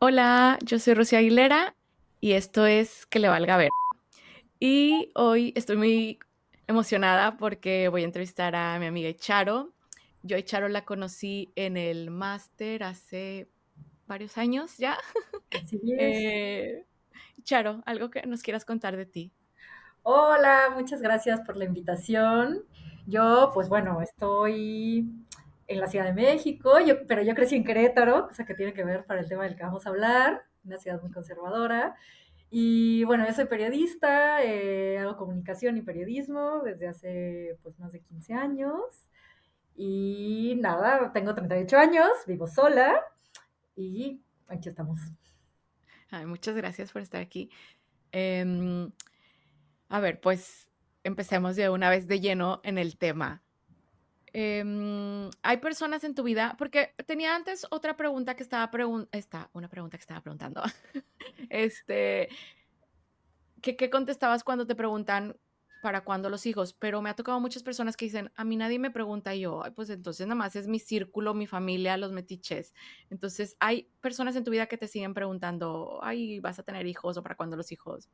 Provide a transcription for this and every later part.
Hola, yo soy Rocío Aguilera y esto es Que le valga ver. Y hoy estoy muy emocionada porque voy a entrevistar a mi amiga Charo. Yo a Charo la conocí en el máster hace varios años ya. Así es. Eh, Charo, algo que nos quieras contar de ti. Hola, muchas gracias por la invitación. Yo, pues bueno, estoy en la Ciudad de México, pero yo crecí en Querétaro, cosa que tiene que ver para el tema del que vamos a hablar, una ciudad muy conservadora. Y bueno, yo soy periodista, hago comunicación y periodismo desde hace pues más de 15 años. Y nada, tengo 38 años, vivo sola y aquí estamos. Ay, muchas gracias por estar aquí. Em, a ver, pues empecemos de una vez de lleno en el tema. Hay personas en tu vida, porque tenía antes otra pregunta que una pregunta que estaba preguntando. Este, ¿qué contestabas cuando te preguntan para cuándo los hijos? Pero me ha tocado muchas personas que dicen, a mí nadie me pregunta y yo, "Ay, pues entonces nada más es mi círculo, mi familia, los metiches". Entonces, hay personas en tu vida que te siguen preguntando, ay, ¿vas a tener hijos o para cuándo los hijos?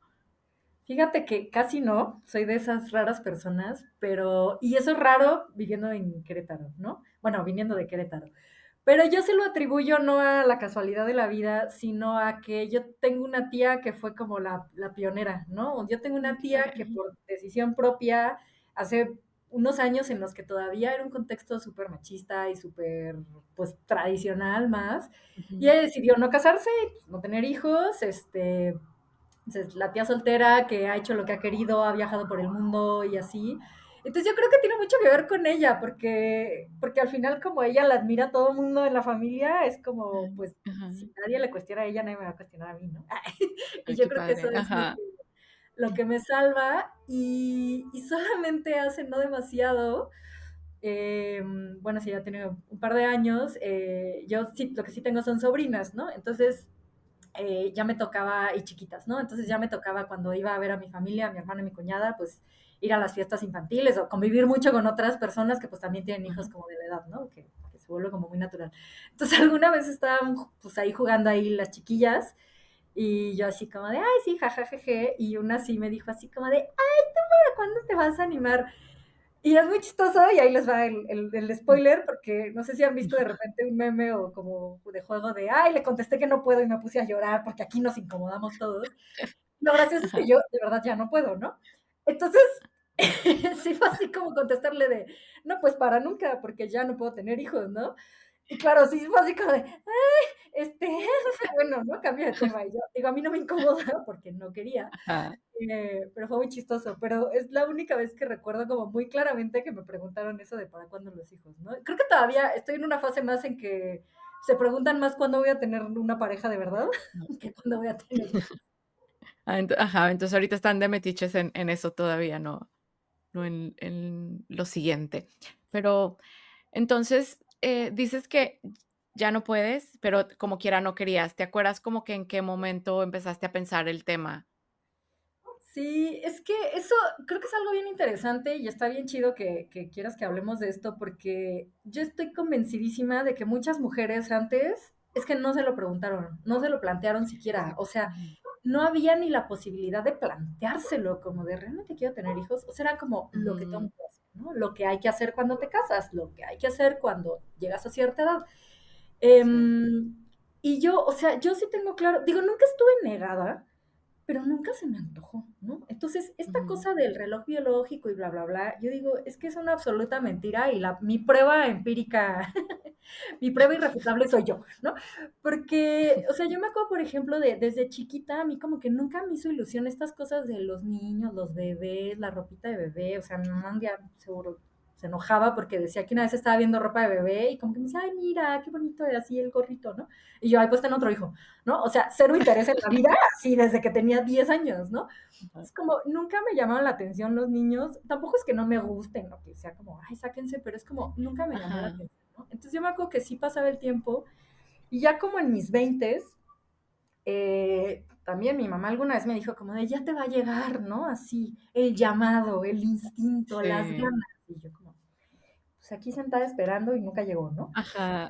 Fíjate que casi no, soy de esas raras personas, y eso es raro viviendo en Querétaro, ¿no? Bueno, viniendo de Querétaro. Pero yo se lo atribuyo no a la casualidad de la vida, sino a que yo tengo una tía que fue como la pionera, ¿no? Yo tengo Ay, una qué tía padre. que Ajá. por decisión propia, hace unos años en los que todavía era un contexto súper machista y súper, pues, tradicional más, y Ujú. ella decidió no casarse, no tener hijos, entonces, la tía soltera que ha hecho lo que ha querido, ha viajado por el mundo y así. Entonces yo creo que tiene mucho que ver con ella, porque al final como ella la admira a todo el mundo en la familia, es como, Ay, pues, ajá. si nadie le cuestiona a ella, nadie me va a cuestionar a mí, ¿no? Y Ay, yo qué creo que padre. eso es Ajá. lo que me salva. Y solamente hace no demasiado, bueno, sí, ya tiene un par de años, yo sí, lo que sí tengo son sobrinas, ¿no? Entonces ya me tocaba, y chiquitas, ¿no? Entonces ya me tocaba cuando iba a ver a mi familia, a mi hermana y mi cuñada, pues ir a las fiestas infantiles o convivir mucho con otras personas que pues también tienen hijos Ajá. como de la edad, ¿no? Que se vuelve como muy natural. Entonces alguna vez estaban pues ahí jugando ahí las chiquillas y yo así como de, ay, sí, jajajaje, y una sí me dijo así como de, ay, ¿tú para cuándo te vas a animar? Y es muy chistoso, y ahí les va el spoiler, porque no sé si han visto de repente un meme o como de juego de, ay, le contesté que no puedo y me puse a llorar porque aquí nos incomodamos todos. Lo gracioso es que yo de verdad ya no puedo, ¿no? Entonces, sí fue así como contestarle de, no, pues para nunca, porque ya no puedo tener hijos, ¿no? Y claro, sí fue así como de, ay, este, bueno, ¿no? Cambio de tema. Y yo digo, a mí no me incomoda porque no quería, Ajá. pero fue muy chistoso, pero es la única vez que recuerdo como muy claramente que me preguntaron eso de para cuándo los hijos, ¿no? Creo que todavía estoy en una fase más en que se preguntan más cuándo voy a tener una pareja de verdad que cuándo voy a tener hijos. Ajá, entonces ahorita están de metiches en eso todavía, no en lo siguiente. Pero entonces, dices que ya no puedes, pero como quiera no querías. ¿Te acuerdas como que en qué momento empezaste a pensar el tema? Sí, es que eso creo que es algo bien interesante y está bien chido que quieras que hablemos de esto porque yo estoy convencidísima de que muchas mujeres antes es que no se lo preguntaron, no se lo plantearon siquiera, o sea, Ujú. no había ni la posibilidad de planteárselo como de realmente quiero tener hijos, o sea, era como lo que todo Mm, mundo hace, ¿no? Lo que hay que hacer cuando te casas, lo que hay que hacer cuando llegas a cierta edad. sí. Em, y yo, o sea, yo sí tengo claro, digo, nunca estuve negada, pero nunca se me antojó, ¿no? Entonces, esta Ujú. cosa del reloj biológico y bla, bla, bla, yo digo, es que es una absoluta mentira y mi prueba empírica, mi prueba irrefutable soy yo, ¿no? Porque, o sea, yo me acuerdo, por ejemplo, desde chiquita, a mí como que nunca me hizo ilusión estas cosas de los niños, los bebés, la ropita de bebé, o sea, mi mamá un día seguro se enojaba porque decía que una vez estaba viendo ropa de bebé y como que me decía, ay, mira, qué bonito era así el gorrito, ¿no? Y yo, ay, pues ten otro hijo, ¿no? O sea, cero interés en la vida, así desde que tenía 10 años, ¿no? Ajá. Es como, nunca me llamaron la atención los niños, tampoco es que no me gusten, o que sea como, ay, sáquense, pero es como, nunca me llamó la Ajá. atención, ¿no? Entonces yo me acuerdo que sí pasaba el tiempo, y ya como en mis veintes, también mi mamá alguna vez me dijo como de, ya te va a llegar, ¿no? Así, el llamado, el instinto, las Sí. ganas, y yo como, pues aquí sentada esperando y nunca llegó, ¿no? Ajá.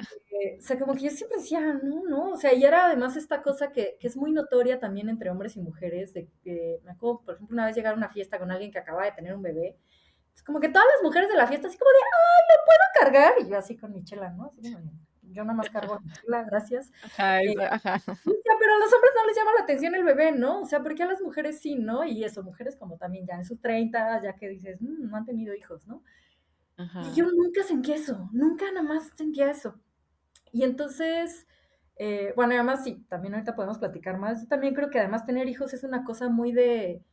O sea, como que yo siempre decía, no, no, o sea, y era además esta cosa que es muy notoria también entre hombres y mujeres, de que me acuerdo, por ejemplo, una vez llegar a una fiesta con alguien que acababa de tener un bebé, es como que todas las mujeres de la fiesta así como de, ay, ¿lo puedo cargar? Y yo así con mi chela, ¿no? Así como, yo nada más cargo mi chela, gracias. Ajá, Eh, ajá. o sea, pero a los hombres no les llama la atención el bebé, ¿no? O sea, ¿por qué a las mujeres sí, no? Y eso, mujeres como también ya en sus 30, ya que dices, no han tenido hijos, ¿no? Y yo Ajá. nunca sentía eso, nunca nada más sentía eso. Y entonces, bueno, y además sí, también ahorita podemos platicar más. Yo también creo que además tener hijos es una cosa muy de,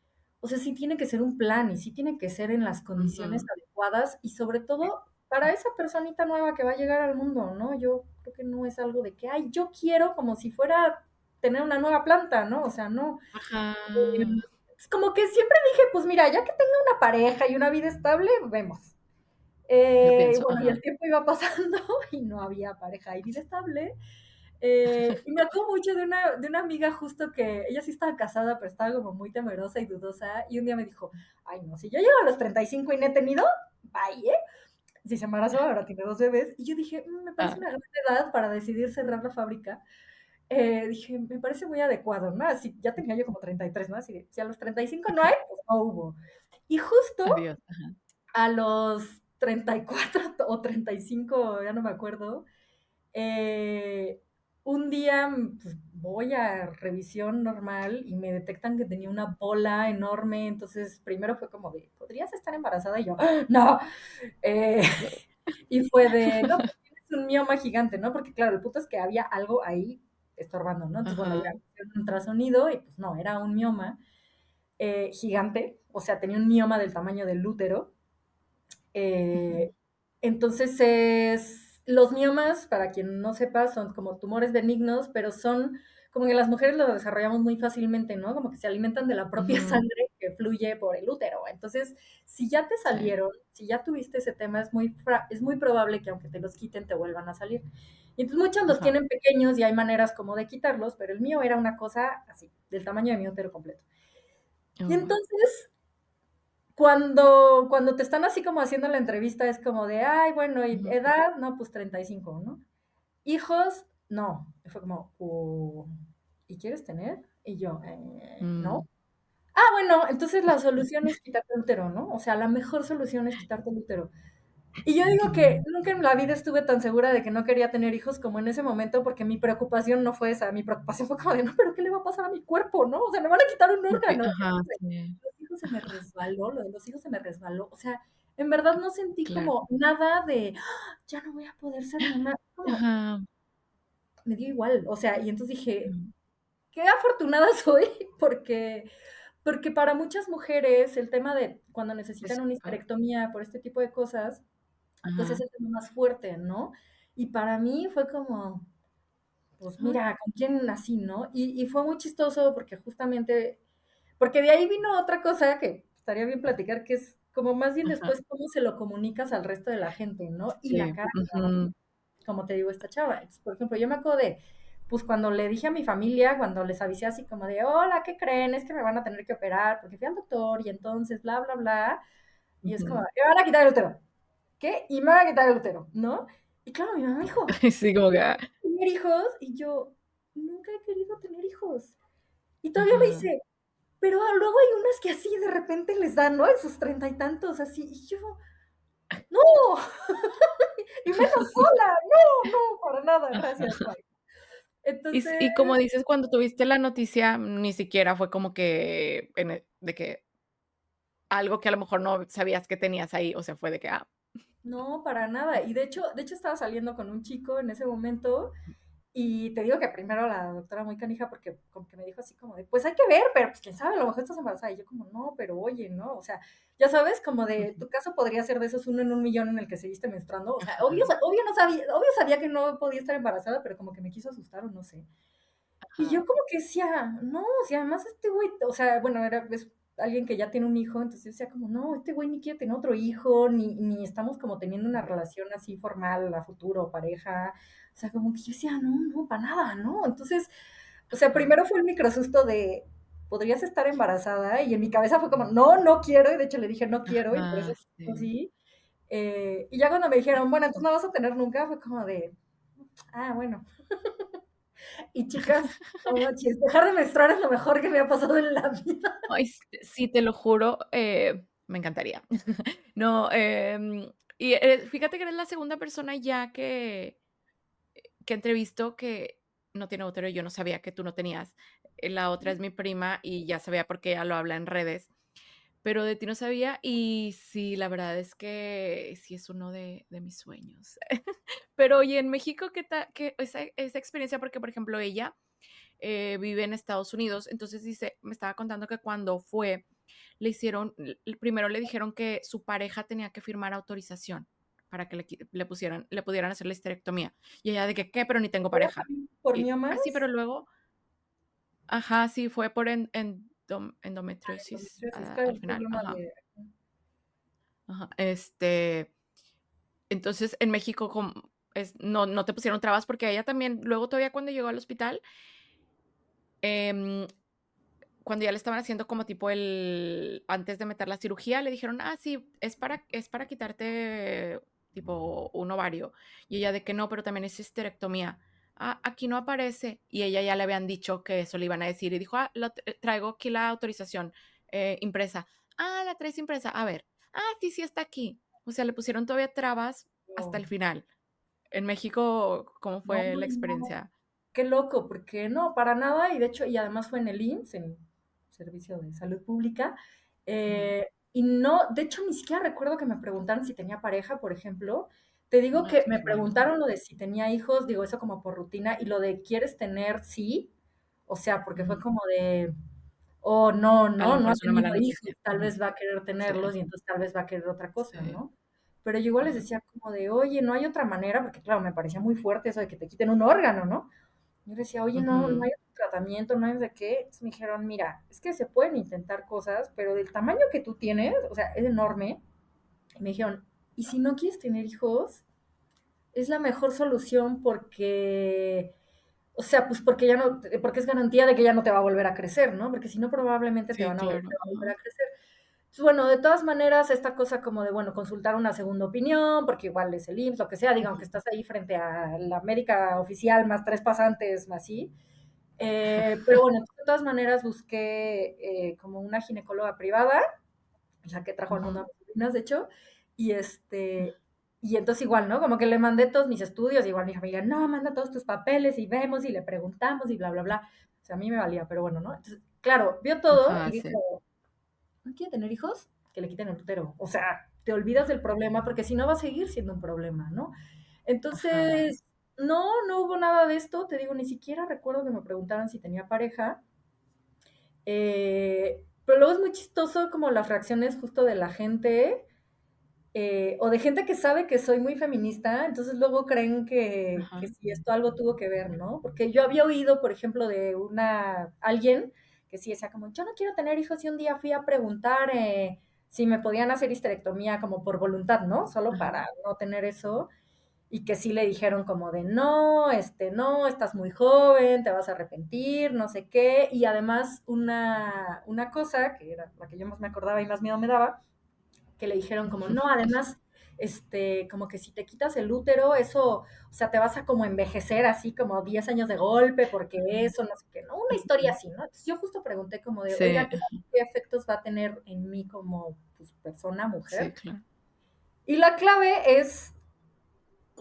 o sea, sí tiene que ser un plan y sí tiene que ser en las condiciones Ujú. adecuadas y sobre Sí. todo para esa personita nueva que va a llegar al mundo, ¿no? Yo creo que no es algo de que, ay, yo quiero como si fuera tener una nueva planta, ¿no? O sea, no. Ajá. Es como que siempre dije, pues mira, ya que tenga una pareja y una vida estable, vemos. Yo Y pienso, bueno, y ajá. el tiempo iba pasando y no había pareja y vida estable. Y me acuerdo mucho de una amiga justo que ella sí estaba casada, pero estaba como muy temerosa y dudosa. Y un día me dijo, ay, no, si yo llego a los 35 y no he tenido, bye, ¿eh? Si se embarazó, ahora tiene 2 bebés. Y yo dije, me parece Ah, una gran edad para decidir cerrar la fábrica. Dije, me parece muy adecuado, ¿no? Así, ya tenía yo como 33, ¿no? Así de, si a los 35 no hay, pues no hubo. Y justo adiós. Ajá. a los 34 o 35, ya no me acuerdo, eh, un día pues, voy a revisión normal y me detectan que tenía una bola enorme, entonces primero fue como de, ¿podrías estar embarazada? Y yo, ¡ah, no, eh, y fue de, no, pues tienes un mioma gigante, ¿no? Porque claro, el punto es que había algo ahí estorbando, ¿no? Entonces, bueno, ya Ajá. hicieron un ultrasonido y pues no, era un mioma gigante, o sea, tenía un mioma del tamaño del útero, Ujú. eh, entonces, los miomas, para quien no sepa, son como tumores benignos, pero son como que las mujeres lo desarrollamos muy fácilmente, ¿no? Como que se alimentan de la propia Ujú. sangre que fluye por el útero. Entonces, si ya te Sí. salieron, si ya tuviste ese tema, es muy probable que aunque te los quiten, te vuelvan a salir. Y entonces muchos los Ajá. tienen pequeños y hay maneras como de quitarlos, pero el mío era una cosa así, del tamaño de mi útero completo. Y Oh. entonces cuando te están así como haciendo la entrevista, es como de, ay, bueno, ¿y Ujú. edad? No, pues 35, ¿no? Hijos, no. Y fue como, ¿y quieres tener? Y yo, no. Mm. Ah, bueno, entonces la solución es quitarte el útero, ¿no? O sea, la mejor solución es quitarte el útero. Y yo digo que Ujú. nunca en la vida estuve tan segura de que no quería tener hijos como en ese momento, porque mi preocupación no fue esa, mi preocupación fue como de, no, pero ¿qué le va a pasar a mi cuerpo, no? O sea, me van a quitar un Porque órgano. ajá, sí. Los hijos se me resbaló, lo de los hijos se me resbaló. O sea, en verdad no sentí Claro. como nada de, "Ah, ya no voy a poder ser mamá". Como, Ajá. me dio igual. O sea, y entonces dije, Mm. qué afortunada soy, porque para muchas mujeres el tema de cuando necesitan Es una ah, histerectomía por este tipo de cosas, pues es ajá. el tema más fuerte, ¿no? Y para mí fue como, pues Ah, mira, ¿con quién nací, no? Y fue muy chistoso porque justamente, porque de ahí vino otra cosa que estaría bien platicar, que es como más bien ajá. después cómo se lo comunicas al resto de la gente, ¿no? Y la Sí. cara que da, Ujú. como te digo, esta chava. Entonces, por ejemplo, yo me acuerdo de, pues cuando le dije a mi familia, cuando les avisé así como de, hola, ¿qué creen? Es que me van a tener que operar porque fui al doctor y entonces, bla, bla, bla. Y es como, Ujú. me van a quitar el útero. ¿Qué? Y me van a quitar el útero, ¿no? Y claro, mi mamá me dijo, Sí, como que, ¿tener hijos? Y yo, nunca he querido tener hijos. Y todavía me ajá. dice, pero luego hay unas que así de repente les dan, ¿no? En sus 30 y tantos, así. Y yo, no, y menos sola, no, no, para nada, gracias, bye. Entonces, Y como dices, cuando tuviste la noticia, ni siquiera fue como que de que algo que a lo mejor no sabías que tenías ahí, o sea, fue de que, no, para nada. Y de hecho estaba saliendo con un chico en ese momento. Y te digo que primero la doctora muy canija porque como que me dijo así como de, pues hay que ver, pero pues quién sabe, a lo mejor estás embarazada. Y yo como, no, pero oye, ¿no? O sea, ya sabes, como de, ujú, tu caso podría ser de esos 1 en 1 millón en el que seguiste menstruando. O sea, obvio, ajá, obvio no sabía, obvio sabía que no podía estar embarazada, pero como que me quiso asustar o no sé. Y ajá, yo como que decía, no, o sea, además este güey, o sea, bueno, es alguien que ya tiene un hijo, entonces yo decía como, no, este güey ni quiere tener otro hijo, ni estamos como teniendo una relación así formal a futuro, pareja, o sea, como que yo decía, no, no, para nada, ¿no? Entonces, o sea, ajá, primero fue el microsusto de, podrías estar embarazada, y en mi cabeza fue como, no, no quiero, y de hecho le dije, no quiero, y por eso ajá, fue sí. así. Y ya cuando me dijeron, bueno, entonces no vas a tener nunca, fue como de, bueno. Y chicas, no manches, dejar de menstruar es lo mejor que me ha pasado en la vida. Ay, sí, te lo juro, me encantaría. No, y, fíjate que eres la segunda persona ya que entrevisto que no tiene útero, y yo no sabía que tú no tenías. La otra es mi prima y ya sabía porque ella lo habla en redes, pero de ti no sabía, y sí, la verdad es que sí es uno de mis sueños. Pero oye, en México, ¿qué tal qué esa experiencia? Porque, por ejemplo, ella, vive en Estados Unidos, entonces dice me estaba contando que cuando fue, le hicieron primero le dijeron que su pareja tenía que firmar autorización para que le pudieran hacer la histerectomía. Y ella de que: "¿Qué? Pero ni tengo pareja". Por Y miomas, así, pero luego ajá, sí, fue por endometriosis, endometriosis, claro, al un final, problema ajá, de ajá. Entonces, en México, no te pusieron trabas, porque a ella también, luego todavía cuando llegó al hospital, em, cuando ya le estaban haciendo como tipo antes de meter la cirugía, le dijeron: "Ah, sí, es para quitarte tipo un ovario". Y ella de que: "No, pero también es histerectomía". "Ah, aquí no aparece". Y ella ya le habían dicho que eso le iban a decir, y dijo: "Ah, traigo aquí la autorización, impresa". "Ah, ¿la traes impresa? A ver". "Ah, sí, sí está aquí". O sea, le pusieron todavía trabas hasta no, el final. En México, ¿cómo no, fue la no. experiencia? Qué loco, porque no, para nada, y de hecho, y además fue en el IMSS, en Servicio de Salud Pública, Ujú. y no, de hecho, ni siquiera recuerdo que me preguntaran si tenía pareja, por ejemplo. Te digo Ay, que qué me raro. preguntaron lo de si tenía hijos, digo eso como por rutina, y lo de ¿quieres tener? Sí. O sea, porque fue Ujú. como de, oh, no, A lo no mejor ha es una tenido mala hijos, noticia. tal Ujú. vez va a querer Sí, tenerlos y entonces tal vez va a querer otra cosa, sí. ¿no? Pero yo igual les Ajá. decía como de, oye, no hay otra manera, porque claro, me parecía muy fuerte eso de que te quiten un órgano, ¿no? Yo le decía, oye, no, no Ujú. hay otro tratamiento, no hay de qué. Entonces me dijeron, mira, es que se pueden intentar cosas, pero del tamaño que tú tienes, o sea, es enorme. Y me dijeron, y si no quieres tener hijos, es la mejor solución porque, o sea, pues porque ya no, porque es garantía de que ya no te va a volver a crecer, ¿no? Porque si no, probablemente te Sí, van a volver, claro. te va a volver Ajá. a crecer. Entonces, bueno, de todas maneras, esta cosa como de, bueno, consultar una segunda opinión, porque igual es el IMSS, lo que sea, digan Ujú. que estás ahí frente a la médica oficial más tres pasantes, más así. Pero bueno, de todas maneras busqué como una ginecóloga privada, la que trajo al mundo a Ujú. mis sobrinas, de hecho, y y entonces igual, ¿no? Como que le mandé todos mis estudios, igual mi familia, no, manda todos tus papeles y vemos y le preguntamos y bla, bla, bla. O sea, a mí me valía, pero bueno, ¿no? Entonces, claro, vio todo y Ajá, sí. dijo, ¿no quiere tener hijos? Que le quiten el útero. O sea, te olvidas del problema porque si no va a seguir siendo un problema, ¿no? Ajá. Entonces, no, no hubo nada de esto. Te digo, ni siquiera recuerdo que me preguntaran si tenía pareja. Pero luego es muy chistoso como las reacciones justo de la gente o de gente que sabe que soy muy feminista, entonces luego creen que Ajá. si esto algo tuvo que ver, ¿no? Porque yo había oído, por ejemplo, de alguien que sí decía como, yo no quiero tener hijos y un día fui a preguntar si me podían hacer histerectomía como por voluntad, ¿no? Solo Ajá. para no tener eso y que sí le dijeron como de no, no, estás muy joven, te vas a arrepentir, no sé qué, y además una cosa, que era la que yo más me acordaba y más miedo me daba, que le dijeron como, no, además, como que si te quitas el útero, eso, o sea, te vas a como envejecer así como 10 años de golpe, porque eso, no sé qué, ¿no? Una historia Ujú. así, ¿no? Entonces yo justo pregunté como de, Sí, oiga, ¿qué efectos va a tener en mí como pues, persona, sí, mujer? claro. Y la clave es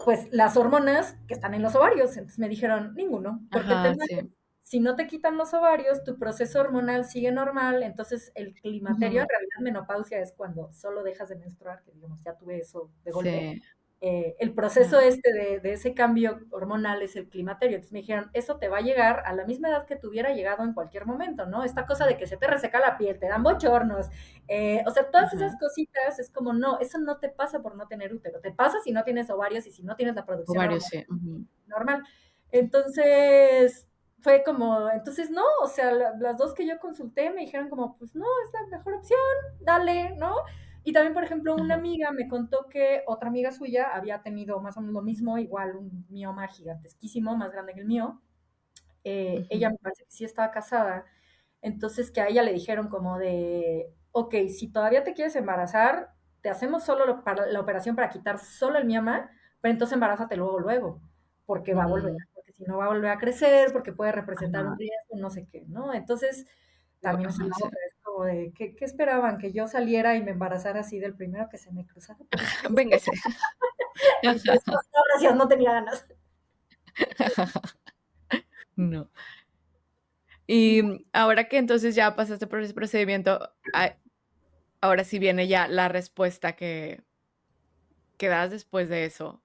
pues las hormonas que están en los ovarios. Entonces me dijeron, ninguno, porque el Ajá, tema es, sí. si no te quitan los ovarios, tu proceso hormonal sigue normal, entonces el climaterio, en Ujú. realidad menopausia es cuando solo dejas de menstruar, que digamos, ya tuve eso de golpe. Sí, El proceso ajá. de ese cambio hormonal es el climaterio. Entonces me dijeron, eso te va a llegar a la misma edad que te hubiera llegado en cualquier momento, ¿no? Esta cosa de que se te reseca la piel, te dan bochornos, o sea, todas Ajá. esas cositas es como, no, eso no te pasa por no tener útero, te pasa si no tienes ovarios y si no tienes la producción Ovarios, hormonal sí. Ujú. normal. Entonces, fue como, entonces no, o sea, las dos que yo consulté me dijeron como, pues no, es la mejor opción, dale, ¿no? Y también, por ejemplo, una Ajá. amiga me contó que otra amiga suya había tenido más o menos lo mismo, igual un mioma gigantesquísimo, más grande que el mío. Ella Ujú. me parece que sí estaba casada, entonces que a ella le dijeron como de, ok, si todavía te quieres embarazar, te hacemos solo para la operación para quitar solo el mioma, pero entonces embarázate luego, luego, porque va a volver, Mm, porque si no va a volver a crecer, porque puede representar un ajá, riesgo, no sé qué, ¿no? Entonces, también es ajá, la sí. otra, es como de, ¿qué esperaban? ¿Que yo saliera y me embarazara así del primero que se me cruzara por las calles? Véngase. Y pues, no, gracias, no tenía ganas. No. Y ahora que entonces ya pasaste por ese procedimiento, ahora sí viene ya la respuesta que das después de eso.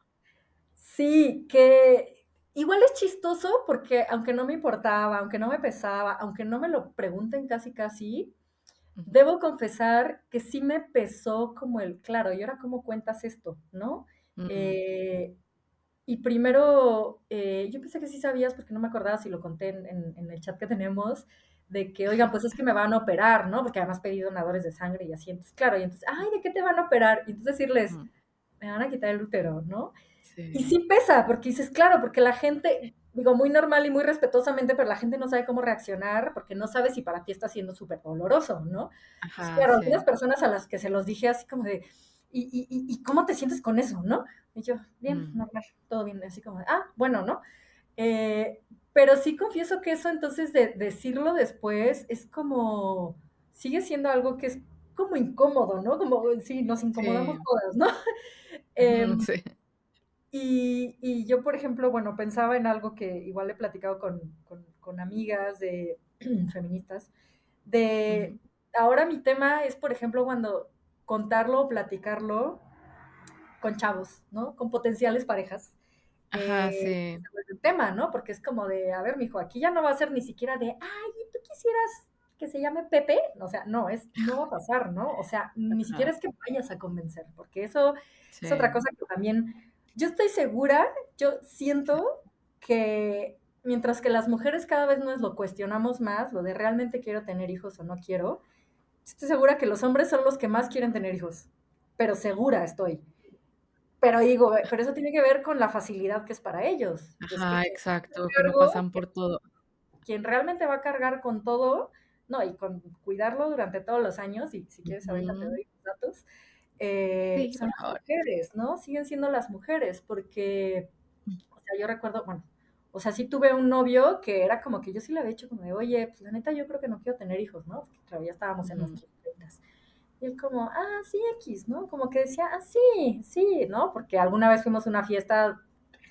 Sí, que igual es chistoso porque aunque no me importaba, aunque no me pesaba, aunque no me lo pregunten casi casi, Ujú, debo confesar que sí me pesó como claro, ¿y ahora cómo cuentas esto? ¿No? mm, Eh, y primero, yo pensé que sí sabías porque no me acordaba si lo conté en el chat que tenemos, de que, oigan, pues es que me van a operar, ¿no? Porque además pedí donadores de sangre y así. Entonces, claro, y entonces, ay, ¿de qué te van a operar? Y entonces decirles, mm, me van a quitar el útero, ¿no? Y sí, sí pesa, porque dices, claro, porque la gente, digo, muy normal y muy respetuosamente, pero la gente no sabe cómo reaccionar, porque no sabe si para ti está siendo súper doloroso, ¿no? Entonces, ajá, claro, algunas sí, personas a las que se los dije así como de, ¿y cómo te sientes con eso, no? Y yo, bien, mm, normal, todo bien, así como, bueno, ¿no? Eh, pero sí confieso que eso entonces de decirlo después es como, sigue siendo algo que es como incómodo, ¿no? Como, sí, nos incomodamos sí, todas, ¿no? ujú, Em, sí, y yo, por ejemplo, bueno, pensaba en algo que igual he platicado con amigas de feministas, de ujú, ahora mi tema es, por ejemplo, cuando contarlo o platicarlo con chavos, ¿no? Con potenciales parejas. ajá, Que sí, se vuelve un tema, ¿no? Porque es como de, a ver, mijo, aquí ya no va a ser ni siquiera de, ay, ¿tú quisieras que se llame Pepe? O sea, no, no va a pasar, ¿no? O sea, ni siquiera ajá, es que vayas a convencer, porque eso es otra sí, cosa que también, yo estoy segura, yo sí, siento que mientras que las mujeres cada vez nos lo cuestionamos más, lo de realmente quiero tener hijos o no quiero, estoy segura que los hombres son los que más quieren tener hijos, pero segura estoy. Pero digo, pero eso tiene que ver con la facilidad que es para ellos. Es que ajá, exacto, que no cargo, pasan por todo. quien realmente va a cargar con todo, no, y con cuidarlo durante todos los años, y si quieres ahorita te Ujú, doy los datos, sí, son por las favor. mujeres, ¿no? Siguen siendo las mujeres, porque, o sea, yo recuerdo, bueno, o sea, sí tuve un novio que era como que yo sí le había dicho como de, oye, pues la neta yo creo que no quiero tener hijos, ¿no? Porque todavía estábamos en Ujú, nuestros 30. Y él como, sí, X, ¿no? Como que decía, sí, sí, ¿no? Porque alguna vez fuimos a una fiesta,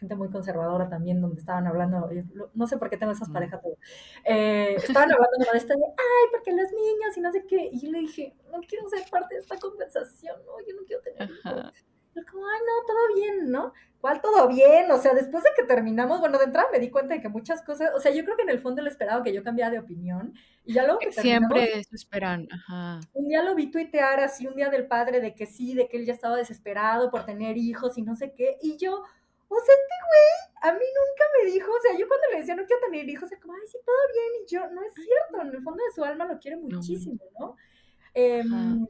gente muy conservadora también, donde estaban hablando, no sé por qué tengo esas mm, parejas, pero, estaban hablando como de esto de, ay, porque los niños y no sé qué. Y yo le dije, no quiero ser parte de esta conversación, no, yo no quiero tener hijos. ajá, Y él como, ay, no, todo bien, ¿no? ¿Cuál todo bien? O sea, después de que terminamos, bueno, de entrada me di cuenta de que muchas cosas, o sea, yo creo que en el fondo él esperaba que yo cambiara de opinión, y ya luego que terminamos, siempre eso esperan, ajá, un día lo vi tuitear así, un día del padre, de que sí, de que él ya estaba desesperado por tener hijos y no sé qué. Y yo, o sea, a mí nunca me dijo, o sea, yo cuando le decía no quiero tener hijos, era como, ay, sí, todo bien. Y yo, no es cierto, en el fondo de su alma lo quiere no, muchísimo, ¿no? ajá,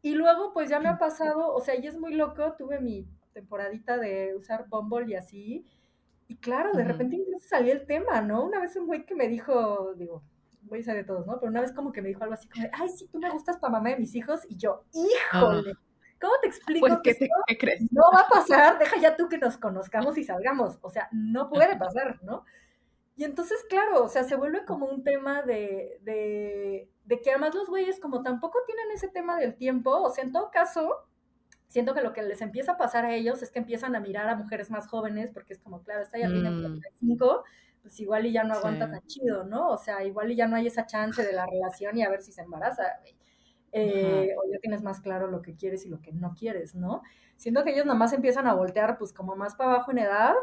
Y luego, pues ya me ha pasado, o sea, y es muy loco, tuve mi temporadita de usar Bumble y así, y claro, de ujú, repente incluso salió el tema, ¿no? Una vez un güey que me dijo, digo, güey sabe de todos, ¿no? Pero una vez como que me dijo algo así como de, ay, sí, tú me gustas para mamá de mis hijos, y yo, ah, híjole, ¿cómo te pues, explico que esto qué crees? no va a pasar? Deja ya tú que nos conozcamos y salgamos, o sea, no puede pasar, ¿no? Y entonces, claro, o sea, se vuelve como un tema de que además los güeyes como tampoco tienen ese tema del tiempo, o sea, en todo caso, siento que lo que les empieza a pasar a ellos es que empiezan a mirar a mujeres más jóvenes, porque es como, claro, esta ya tiene Mm, 35, pues igual y ya no sí, aguanta tan chido, ¿no? O sea, igual y ya no hay esa chance de la relación y a ver si se embaraza, güey. ajá, O ya tienes más claro lo que quieres y lo que no quieres, ¿no? Siento que ellos nada más empiezan a voltear pues como más para abajo en edad,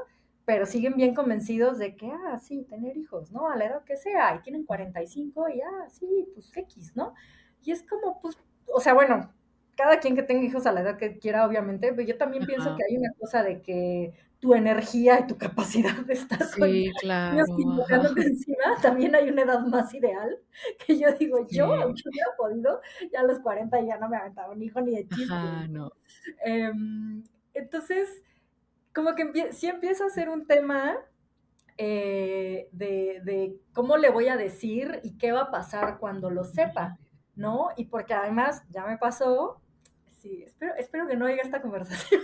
pero siguen bien convencidos de que, sí, tener hijos, ¿no? A la edad que sea, y tienen 45 y, sí, pues X, ¿no? Y es como, pues, o sea, bueno, cada quien que tenga hijos a la edad que quiera, obviamente, pero yo también pienso ajá, que hay una cosa de que tu energía y tu capacidad de estar con sí, niños claro, ajá, invocándote encima, también hay una edad más ideal, que yo digo, yo, sí, aunque hubiera podido, ya a los 40 ya no me aventaba un hijo ni de chiste. ajá, no, Entonces, como que sí empieza a ser un tema de cómo le voy a decir y qué va a pasar cuando lo sepa, ¿no? Y porque además ya me pasó, sí, espero que no oiga esta conversación.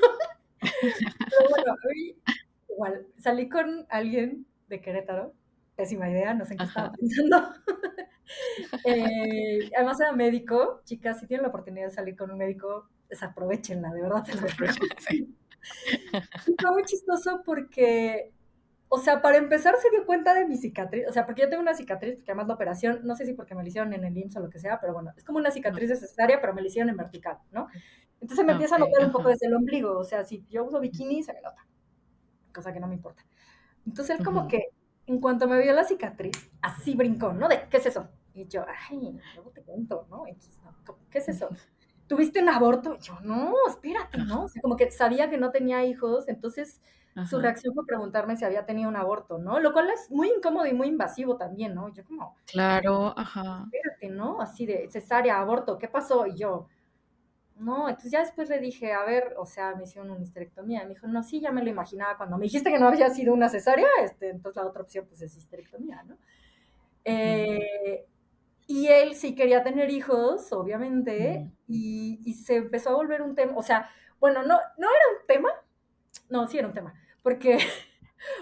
Pero bueno, a mí igual, salí con alguien de Querétaro, pésima idea, no sé en qué estaba Ajá. pensando. Además era médico, chicas, si tienen la oportunidad de salir con un médico, desaprovechenla, de verdad se lo Sí. recomiendo. Y fue muy chistoso porque, o sea, para empezar se dio cuenta de mi cicatriz, o sea, porque yo tengo una cicatriz, porque además la operación, no sé si porque me la hicieron en el IMSS o lo que sea, pero bueno, es como una No. cicatriz de cesárea, pero me la hicieron en vertical, ¿no? Entonces me empieza a Okey, notar un poco ajá. desde el ombligo, o sea, si yo uso bikini se me nota, cosa que no me importa. Entonces él como Ujú. que, en cuanto me vio la cicatriz, así brincó, ¿no? De, ¿qué es eso? Y yo, ay, luego te cuento, ¿no? Entonces, no, ¿qué es eso? ¿Tuviste un aborto? Y yo, no, espérate, ¿no? O Ajá, sea, como que sabía que no tenía hijos, entonces su ajá. reacción fue preguntarme si había tenido un aborto, ¿no? Lo cual es muy incómodo y muy invasivo también, ¿no? Yo como, Claro, ajá. espérate, ¿no? Así de cesárea, aborto, ¿qué pasó? Y yo, no, entonces ya después le dije, a ver, o sea, me hicieron una histerectomía. Me dijo, no, sí, ya me lo imaginaba. Cuando me dijiste que no había sido una cesárea, entonces la otra opción pues es histerectomía, ¿no? Ujú, Eh, y él sí quería tener hijos, obviamente, ujú. y se empezó a volver un tema, o sea, bueno, no era un tema, no, sí era un tema, porque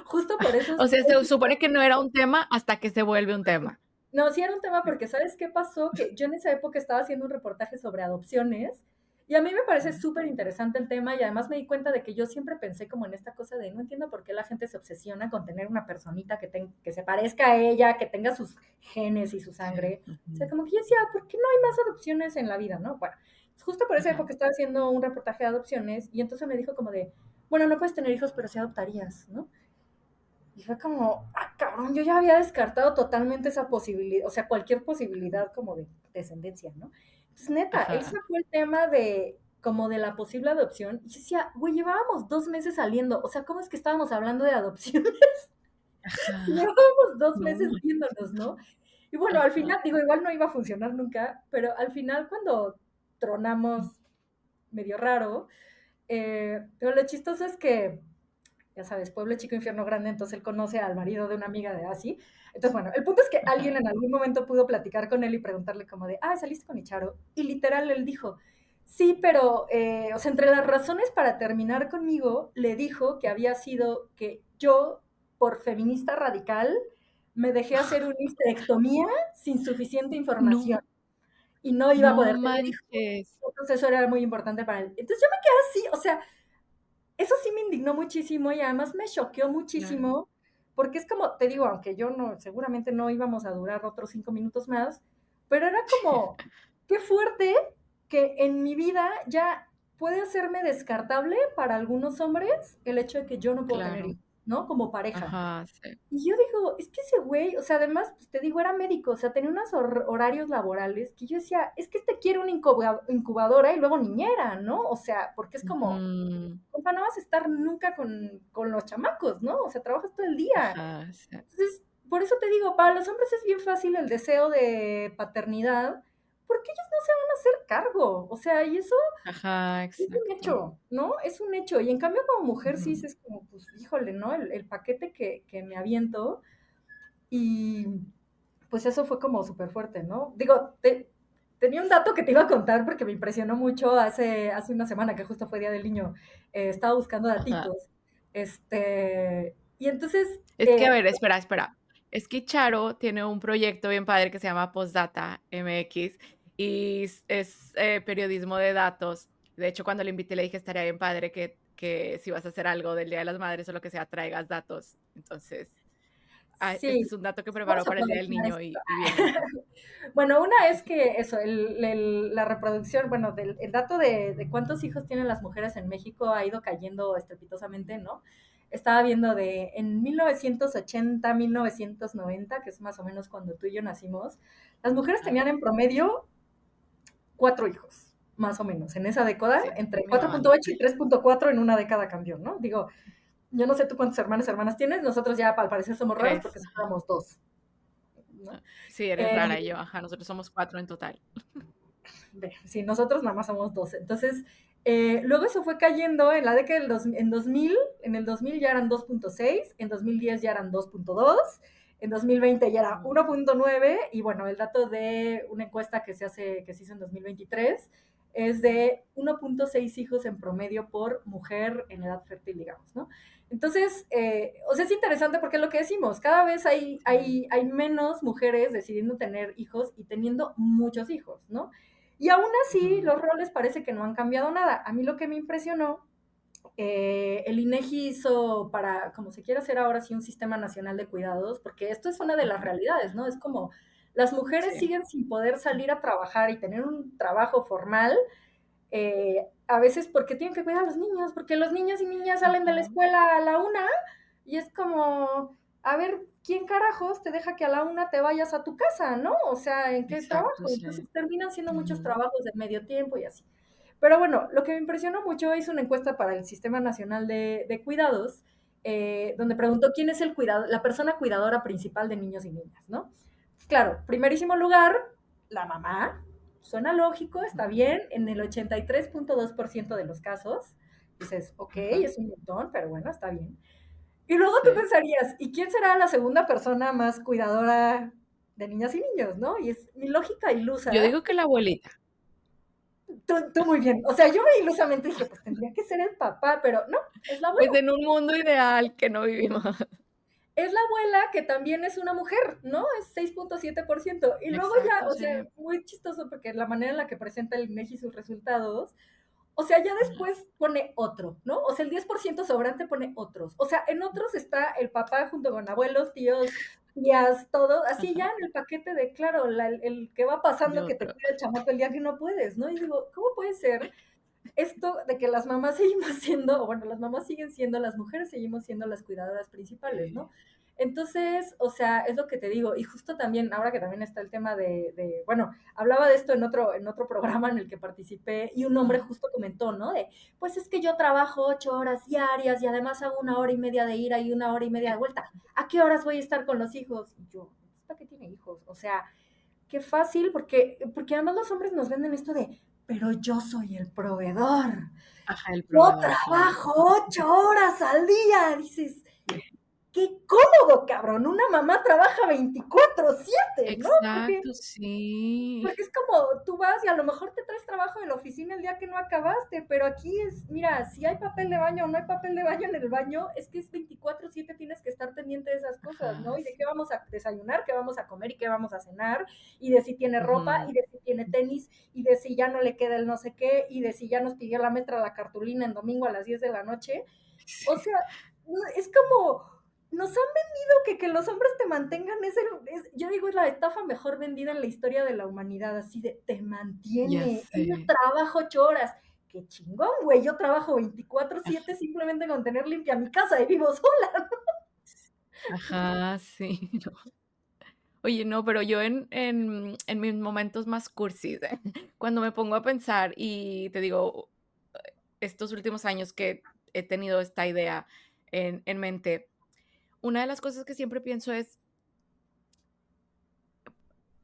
justo por eso, O sea, se supone que no era un tema hasta que se vuelve un tema. no, sí era un tema Sí. porque ¿sabes qué pasó? Que yo en esa época estaba haciendo un reportaje sobre adopciones y a mí me parece Ujú. súper interesante el tema y además me di cuenta de que yo siempre pensé como en esta cosa de no entiendo por qué la gente se obsesiona con tener una personita que se parezca a ella, que tenga sus genes y su Sí, sangre. O sea, ujú. como que yo decía, ¿por qué no hay más adopciones en la vida, no? Bueno, justo por esa Ajá. época estaba haciendo un reportaje de adopciones y entonces me dijo como de, bueno, no puedes tener hijos, pero sí adoptarías, ¿no? Y fue como, ah, cabrón, yo ya había descartado totalmente esa posibilidad, o sea, cualquier posibilidad como de descendencia, ¿no? Entonces, neta, él Ajá, sacó el tema de, como de la posible adopción, y yo decía, güey, llevábamos 2 meses saliendo, o sea, ¿cómo es que estábamos hablando de adopción? ajá. Llevábamos dos No meses manches. viéndonos, ¿no? Y bueno, al Ajá. final, digo, igual no iba a funcionar nunca, pero al final cuando tronamos medio raro, pero lo chistoso es que ya sabes, pueblo chico, infierno grande, entonces él conoce al marido de una amiga de Asi. Entonces, bueno, el punto es que alguien Ajá. en algún momento pudo platicar con él y preguntarle como de, ah, ¿saliste con Icharo? Y literal él dijo, sí, pero, o sea, entre las razones para terminar conmigo, le dijo que había sido que yo, por feminista radical, me dejé hacer una histerectomía sin suficiente información No, y no iba a no poder tener hijos. manches. Entonces eso era muy importante para él. Entonces yo me quedé así, o sea, eso sí me indignó muchísimo y además me choqueó Claro, muchísimo, porque es como, te digo, aunque yo no, seguramente no íbamos a durar otros 5 minutos más, pero era como, qué fuerte que en mi vida ya puede hacerme descartable para algunos hombres el hecho de que yo no puedo tener claro. hijos, ¿no? Como pareja. Ajá, sí. Y yo digo, es que ese güey, o sea, además, pues te digo, era médico, o sea, tenía unos horarios laborales que yo decía, es que este quiere una incubadora y luego niñera, ¿no? O sea, porque es como, Ujú. compa, no vas a estar nunca con los chamacos, ¿no? O sea, trabajas todo el día. Ajá, sí. Entonces, por eso te digo, para los hombres es bien fácil el deseo de paternidad, porque ellos no se van a hacer cargo. O sea, y eso Ajá, es un exacto. hecho, ¿no? Es un hecho. Y en cambio, como mujer, sí Ujú. es como, pues, híjole, ¿no? El paquete que me aviento. Y pues eso fue como súper fuerte, ¿no? Digo, tenía un dato que te iba a contar porque me impresionó mucho hace una semana, que justo fue Día del Niño. Estaba buscando Ajá. datitos. Y entonces, Es que, a ver, espera, espera. Es que Charo tiene un proyecto bien padre que se llama Postdata MX y periodismo de datos. De hecho, cuando le invité, le dije, estaría bien padre que si vas a hacer algo del Día de las Madres o lo que sea, traigas datos. Entonces, este sí, es un dato que vamos preparó a para el Día del aprovechar Niño esto. y viene. Bueno, una es que eso, la reproducción, bueno, el dato de cuántos hijos tienen las mujeres en México ha ido cayendo estrepitosamente, ¿no? Estaba viendo en 1980, 1990, que es más o menos cuando tú y yo nacimos, las mujeres tenían Ajá. en promedio 4 hijos, más o menos, en esa década, Sí, entre mi cuatro mamá punto ocho y también. 3,4 en una década cambió, ¿no? Digo, yo no sé tú cuántos hermanas tienes, nosotros ya al parecer somos raros 3. porque solo Ajá. éramos dos, ¿no? Ah, sí, eres Eh, rara y yo, ajá, nosotros somos 4 en total. sí, nosotros nada más somos 12. Entonces, luego eso fue cayendo en la década en 2000, en el 2000 ya eran 2,6, en 2010 ya eran 2,2, en 2020 ya era Mm, 1,9 y bueno, el dato de una encuesta que se hizo en 2023 es de 1.6 hijos en promedio por mujer en edad fértil, digamos, ¿no? Entonces, o sea, es interesante porque es lo que decimos, cada vez Sí. hay menos mujeres decidiendo tener hijos y teniendo muchos hijos, ¿no? Y aún así, Ujú. los roles parece que no han cambiado nada. A mí lo que me impresionó, el INEGI hizo para, como se quiere hacer ahora sí, un sistema nacional de cuidados, porque esto es una de las Ajá. realidades, ¿no? Es como las mujeres Sí. siguen sin poder salir a trabajar y tener un trabajo formal, a veces porque tienen que cuidar a los niños, porque los niños y niñas salen de la Ajá. escuela a la una y es como, a ver, ¿quién carajos te deja que a la una te vayas a tu casa, no? O sea, ¿en qué Exacto, trabajo? sí. Entonces terminan siendo muchos Ujú. trabajos de medio tiempo y así. Pero bueno, lo que me impresionó mucho es una encuesta para el Sistema Nacional de Cuidados, donde preguntó quién es la persona cuidadora principal de niños y niñas, ¿no? Claro, primerísimo lugar, la mamá. Suena lógico, está Ujú. bien, en el 83.2% de los casos. Dices, ok, Ajá. es un montón, pero bueno, está bien. Y luego tú Sí. pensarías, ¿y quién será la segunda persona más cuidadora de niñas y niños, no? Y es mi lógica Yo ilusa. digo que la abuelita. Tú muy bien. O sea, yo me ilusamente dije, pues tendría que ser el papá, pero no, es la Pues abuela. en un mundo ideal que no vivimos. Es la abuela que también es una mujer, ¿no? Es 6.7%. Y luego ya, Exacto, o sea, sí. muy chistoso porque la manera en la que presenta el INEGI sus resultados, o sea, ya Ujú. después pone otro, ¿no? O sea, el 10% sobrante pone otros. O sea, en otros está el papá junto con abuelos, tíos, tías, todo, así Ajá. ya en el paquete de, claro, el que va pasando De que te otro. cuida el chamaco el día que no puedes, ¿no? Y digo, ¿cómo puede ser esto de que las mamás seguimos siendo, o bueno, las mamás siguen siendo, las mujeres seguimos siendo las cuidadoras principales, Sí. ¿no? Entonces, o sea, es lo que te digo, y justo también, ahora que también está el tema bueno, hablaba de esto en otro programa en el que participé, y un hombre Ajá. justo comentó, ¿no? Pues es que yo trabajo 8 horas diarias y además hago 1 hora y media de ida y 1 hora y media de vuelta. ¿A qué horas voy a estar con los hijos? Y yo, ¿para qué tiene hijos? O sea, qué fácil, porque además los hombres nos venden esto de, pero yo soy el proveedor. Ajá, el Yo proveedor, claro. trabajo 8 horas al día. Dices, Sí. qué cómodo, cabrón. Una mamá trabaja 24/7, ¿no? Exacto, sí. Porque es como, tú vas y a lo mejor te traes trabajo de la oficina el día que no acabaste, pero aquí es, mira, si hay papel de baño o no hay papel de baño en el baño, es que es 24/7, tienes que estar pendiente de esas cosas, ¿no? Ajá, Y de qué sí. vamos a desayunar, qué vamos a comer y qué vamos a cenar, y de si tiene ropa, Ujú. y de si tiene tenis, y de si ya no le queda el no sé qué, y de si ya nos pidió la maestra la cartulina en domingo a las 10 de la noche. O Sí. sea, es como, nos han vendido que los hombres te mantengan, yo digo, es la estafa mejor vendida en la historia de la humanidad, así de, te Ya mantiene, ella sé. trabaja 8 horas. Qué chingón, güey, yo trabajo 24/7 simplemente con tener limpia mi casa y vivo sola. Ajá, sí, no. Oye, no, pero yo en mis momentos más cursis, cuando me pongo a pensar y te digo, estos últimos años que he tenido esta idea en mente, una de las cosas que siempre pienso es,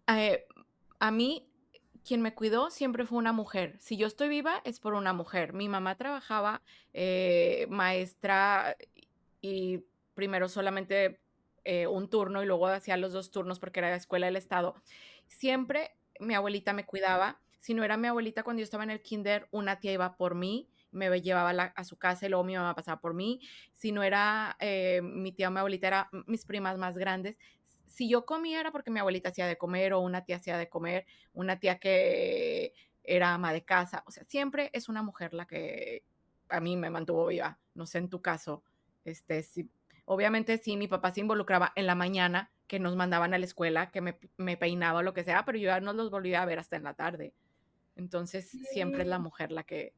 eh, a mí, quien me cuidó siempre fue una mujer. Si yo estoy viva, es por una mujer. Mi mamá trabajaba, maestra y primero solamente, un turno y luego hacía los 2 turnos porque era escuela del estado. Siempre mi abuelita me cuidaba. Si no era mi abuelita cuando yo estaba en el kinder, una tía iba por mí, me llevaba a su casa y luego mi mamá pasaba por mí. Si no era, mi tía o mi abuelita, era mis primas más grandes. Si yo comía era porque mi abuelita hacía de comer o una tía hacía de comer, una tía que era ama de casa, o sea, siempre es una mujer la que a mí me mantuvo viva. No sé en tu caso, sí, obviamente sí, mi papá se involucraba en la mañana, que nos mandaban a la escuela, que me peinaba o lo que sea, pero yo ya no los volvía a ver hasta en la tarde. Entonces, siempre es la Sí, mujer la que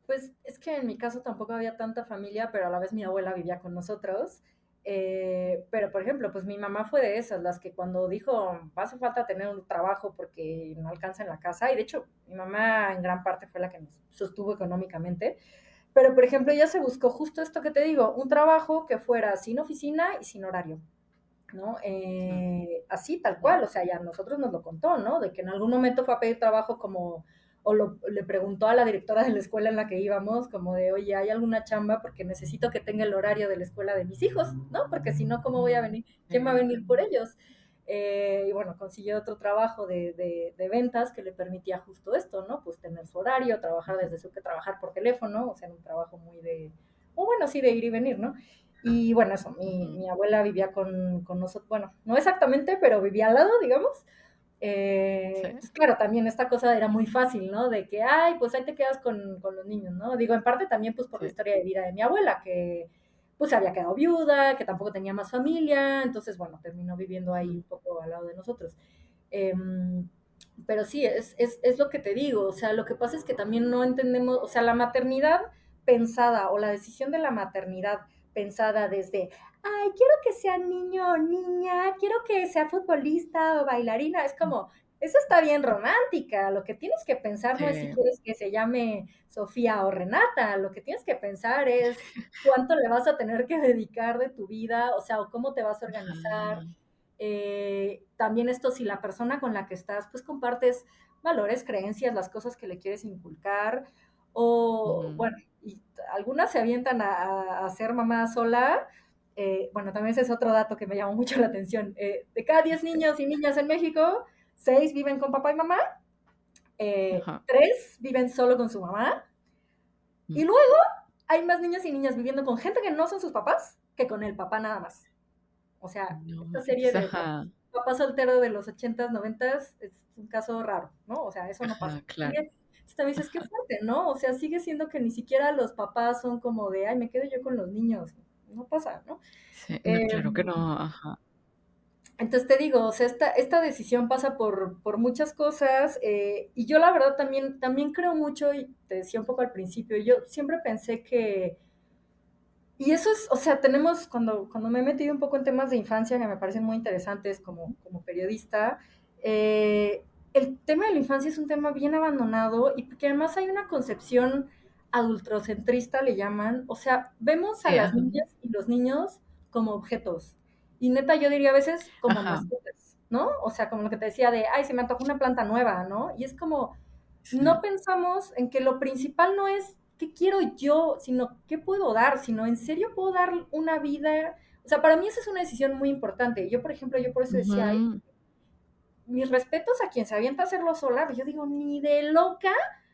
pues es que en mi caso tampoco había tanta familia, pero a la vez mi abuela vivía con nosotros. Pero, por ejemplo, pues mi mamá fue de esas, las que cuando dijo, hace falta tener un trabajo porque no alcanza en la casa, y de hecho mi mamá en gran parte fue la que nos sostuvo económicamente, pero, por ejemplo, ella se buscó justo esto que te digo, un trabajo que fuera sin oficina y sin horario, ¿no? mm, Así, tal ujú, cual, o sea, ya a nosotros nos lo contó, ¿no? De que en algún momento fue a pedir trabajo como, le preguntó a la directora de la escuela en la que íbamos, como de, oye, ¿hay alguna chamba? Porque necesito que tenga el horario de la escuela de mis hijos, ¿no? Porque si no, ¿cómo voy a ujú, venir? ¿Quién va a sí, venir por ellos? Y bueno, consiguió otro trabajo de ventas que le permitía justo esto, ¿no? Pues tener su horario, trabajar desde su que trabajar por teléfono, o sea, un trabajo muy de, o bueno, sí, de ir y venir, ¿no? Y bueno, eso, Ujú. mi abuela vivía con nosotros, bueno, no exactamente, pero vivía al lado, digamos. Sí, Pues claro, también esta cosa era muy fácil, ¿no? De que, ay, pues ahí te quedas con los niños, ¿no? Digo, en parte también pues por la sí. historia de vida de mi abuela, que pues se había quedado viuda, que tampoco tenía más familia, entonces, bueno, terminó viviendo ahí Ujú, un poco al lado de nosotros. Eh, pero sí, es lo que te digo, o sea, lo que pasa es que también no entendemos, o sea, la maternidad pensada o la decisión de la maternidad pensada desde, ay, quiero que sea niño o niña, quiero que sea futbolista o bailarina, es ujú. como, eso está bien romántica, lo que tienes que pensar no es si Sí. quieres que se llame Sofía o Renata, lo que tienes que pensar es cuánto le vas a tener que dedicar de tu vida, o sea, o cómo te vas a organizar. Ajá. También esto, si la persona con la que estás, pues compartes valores, creencias, las cosas que le quieres inculcar, o Ujú. bueno, y algunas se avientan a ser mamá sola. Bueno, también ese es otro dato que me llamó mucho la atención. De cada 10 Sí. niños y niñas en México, 6 viven con papá y mamá, Ajá. 3 viven solo con su mamá, y Mm. luego hay más niños y niñas viviendo con gente que no son sus papás que con el papá nada más. O sea, No esta serie manches, de ajá, papá soltero de los 80s, 90s es un caso raro, ¿no? O sea, eso no pasa. ajá, claro, Entonces también dices, qué ajá. fuerte, ¿no? O sea, sigue siendo que ni siquiera los papás son como de, ay, me quedo yo con los niños. No pasa, ¿no? Sí, no, Eh, claro que no, ajá. entonces te digo, o sea, esta decisión pasa por muchas cosas y yo la verdad también creo mucho, y te decía un poco al principio, yo siempre pensé que y eso es, o sea, tenemos, cuando me he metido un poco en temas de infancia que me parecen muy interesantes como periodista, el tema de la infancia es un tema bien abandonado y porque además hay una concepción adultrocentrista, le llaman, o sea, vemos a Sí, las ajá, niñas y los niños como objetos. Y neta, yo diría a veces como ajá, mascotas, ¿no? O sea, como lo que te decía de, ay, se me antojó una planta nueva, ¿no? Y es como, no sí, pensamos en que lo principal no es qué quiero yo, sino qué puedo dar, sino en serio puedo dar una vida. O sea, para mí esa es una decisión muy importante. Yo, por ejemplo, yo por eso decía, ay, ujú, mis respetos a quien se avienta a hacerlo sola, pero yo digo, ni de loca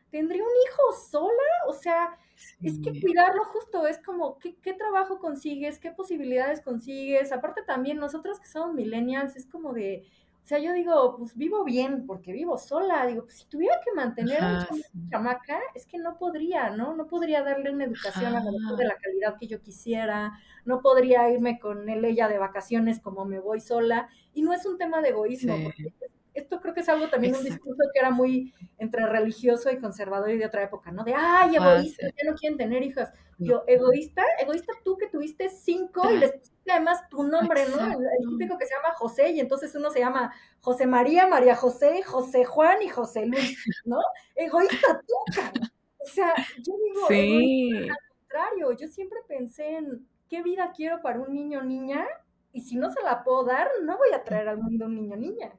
tendría un hijo sola. O sea, es que sí, cuidarlo justo es como, ¿qué trabajo consigues? ¿Qué posibilidades consigues? Aparte también nosotros que somos millennials, es como de, o sea, yo digo, pues vivo bien porque vivo sola. Digo, pues si tuviera que mantener a un ajá, sí, chamaca, es que no podría, ¿no? No podría darle una educación a lo mejor de ajá, la calidad que yo quisiera, no podría irme con él, ella de vacaciones como me voy sola. Y no es un tema de egoísmo, sí, porque esto creo que es algo también, un exacto, discurso que era muy entre religioso y conservador y de otra época, ¿no? De, ay, ajá, sí, egoístas, ya no quieren tener hijos. no, Yo, egoísta, egoísta tú que tuviste 5 y ta les pusiste además tu nombre, ¿no? El exacto, típico que se llama José y entonces uno se llama José María, María José, José Juan y José Luis, ¿no? Egoísta tú, cara. O sea, yo digo, egoísta sí, al contrario, yo siempre pensé en qué vida quiero para un niño o niña y si no se la puedo dar, no voy a traer al mundo un niño o niña.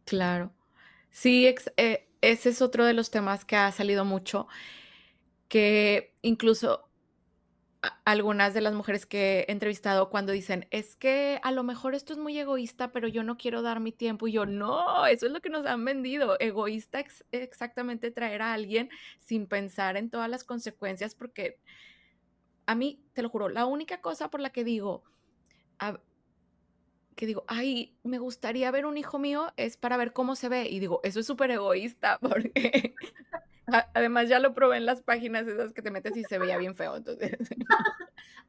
claro. Sí, ese es otro de los temas que ha salido mucho, que incluso algunas de las mujeres que he entrevistado cuando dicen: "Es que a lo mejor esto es muy egoísta, pero yo no quiero dar mi tiempo", y yo: "No, eso es lo que nos han vendido". Egoísta exactamente traer a alguien sin pensar en todas las consecuencias, porque a mí, te lo juro, la única cosa por la a que digo: "Ay, me gustaría ver un hijo mío", es para ver cómo se ve, y digo: "Eso es súper egoísta", porque además ya lo probé en las páginas esas que te metes y se veía bien feo, entonces,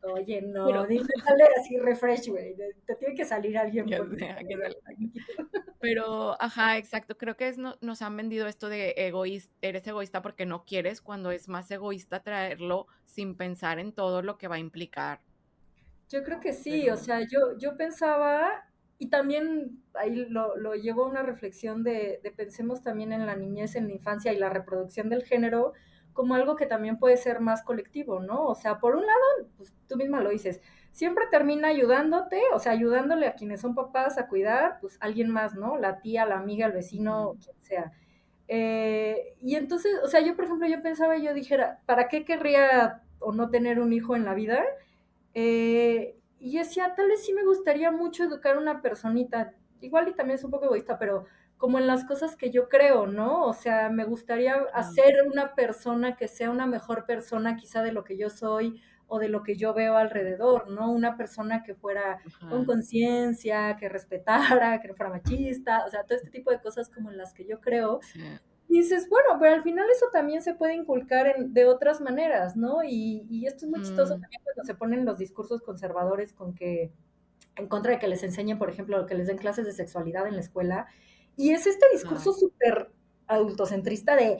Oye, no, pero dile, dale así refresh, güey. Te tiene que salir alguien ya bonito. sé, hay que darle. Pero, ajá, exacto, creo que nos han vendido esto de eres egoísta porque no quieres, cuando es más egoísta traerlo sin pensar en todo lo que va a implicar, Yo creo que sí, o pero sea, yo pensaba, y también ahí lo llevo a una reflexión de pensemos también en la niñez, en la infancia y la reproducción del género como algo que también puede ser más colectivo, ¿no? O sea, por un lado, pues tú misma lo dices, siempre termina ayudándote, o sea, ayudándole a quienes son papás a cuidar, pues alguien más, ¿no? La tía, la amiga, el vecino, ujú, quien sea. Y entonces, o sea, yo por ejemplo, yo pensaba y yo dijera, ¿para qué querría o no tener un hijo en la vida? Y yo decía, tal vez sí me gustaría mucho educar a una personita, igual y también es un poco egoísta, pero como en las cosas que yo creo, ¿no? O sea, me gustaría Ah, hacer una persona que sea una mejor persona quizá de lo que yo soy o de lo que yo veo alrededor, ¿no? Una persona que fuera con ajá, conciencia, que respetara, que no fuera machista, o sea, todo este tipo de cosas como en las que yo creo. sí, Y dices, bueno, pero al final eso también se puede inculcar de otras maneras, ¿no? Y esto es muy chistoso mm, también cuando se ponen los discursos conservadores con que, en contra de que les enseñen, por ejemplo, que les den clases de sexualidad en la escuela. Y es este ajá, discurso súper adultocentrista de,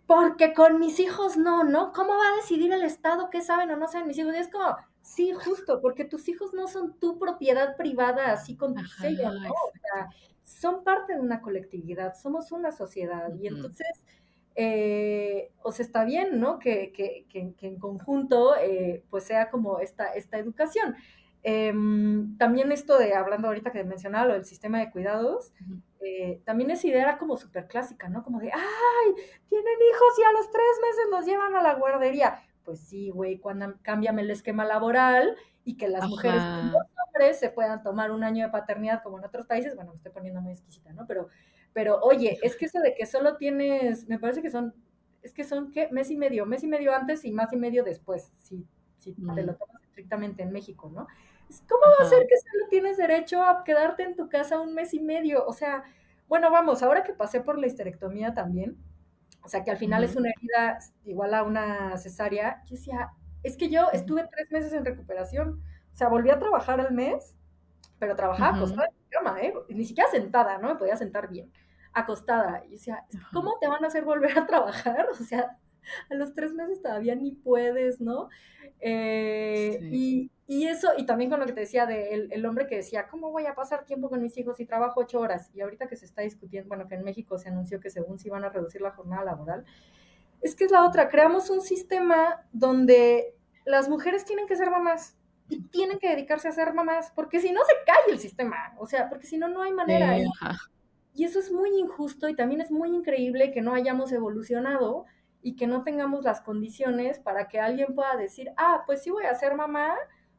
porque con mis hijos no, ¿no? ¿Cómo va a decidir el Estado qué saben o no saben mis hijos? Y es como, sí, justo, porque tus hijos no son tu propiedad privada así con tu ajá, sello, ¿no? O exacto. sea, son parte de una colectividad, somos una sociedad. Y Ujú, entonces, o sea, está bien, ¿no? Que en conjunto, pues sea como esta educación. También esto de, hablando ahorita que mencionaba lo del sistema de cuidados, ujú, también esa idea era como súper clásica, ¿no? Como de, ay, tienen hijos y a los 3 meses los llevan a la guardería. Pues sí, güey, cuando cámbiame el esquema laboral y que las mujeres y ajá, los hombres se puedan tomar un año de paternidad como en otros países. Bueno, me estoy poniendo muy exquisita, ¿no? Pero oye, es que eso de que solo tienes, me parece que son, es que son, ¿qué? Mes y medio antes y más y medio después, si te mm, lo tomas estrictamente en México, ¿no? ¿Cómo va a ser ajá, que solo tienes derecho a quedarte en tu casa un mes y medio? O sea, bueno, vamos, ahora que pasé por la histerectomía también, o sea, que al final es ujú, una herida igual a una cesárea, yo decía, es que yo ujú, estuve 3 meses en recuperación, o sea, volví a trabajar al mes, pero trabajaba ujú, acostada en mi cama, ¿eh? Ni siquiera sentada, no me podía sentar bien, acostada. Y decía, es que ajá, ¿cómo te van a hacer volver a trabajar? O sea, a los 3 meses todavía ni puedes, ¿no? sí, Y eso, y también con lo que te decía de el hombre que decía, ¿cómo voy a pasar tiempo con mis hijos si trabajo 8 horas? Y ahorita que se está discutiendo, bueno, que en México se anunció que según se iban a reducir la jornada laboral, es que es la otra, creamos un sistema donde las mujeres tienen que ser mamás y tienen que dedicarse a ser mamás, porque si no se cae el sistema, o sea, porque si no, no hay manera. sí, Y, ajá, y eso es muy injusto y también es muy increíble que no hayamos evolucionado y que no tengamos las condiciones para que alguien pueda decir, ah, pues sí voy a ser mamá,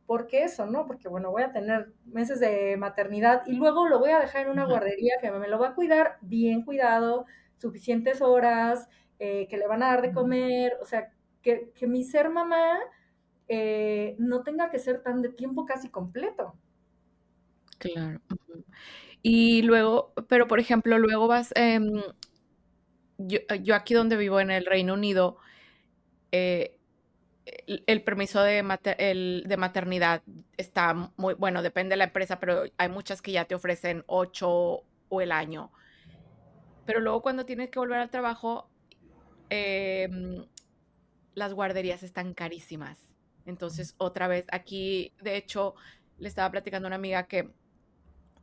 porque eso, ¿no? Porque bueno, voy a tener meses de maternidad y luego lo voy a dejar en una ajá, guardería que me lo va a cuidar bien cuidado, suficientes horas, que le van a dar de ujú, comer, o sea, que mi ser mamá no tenga que ser tan de tiempo casi completo. claro, ujú. Y luego, pero, por ejemplo, luego vas, yo aquí donde vivo en el Reino Unido, eh, el permiso de maternidad está muy bueno, depende de la empresa, pero hay muchas que ya te ofrecen 8 o el año. Pero luego cuando tienes que volver al trabajo, em, las guarderías están carísimas. Entonces, otra vez, aquí, de hecho, le estaba platicando a una amiga que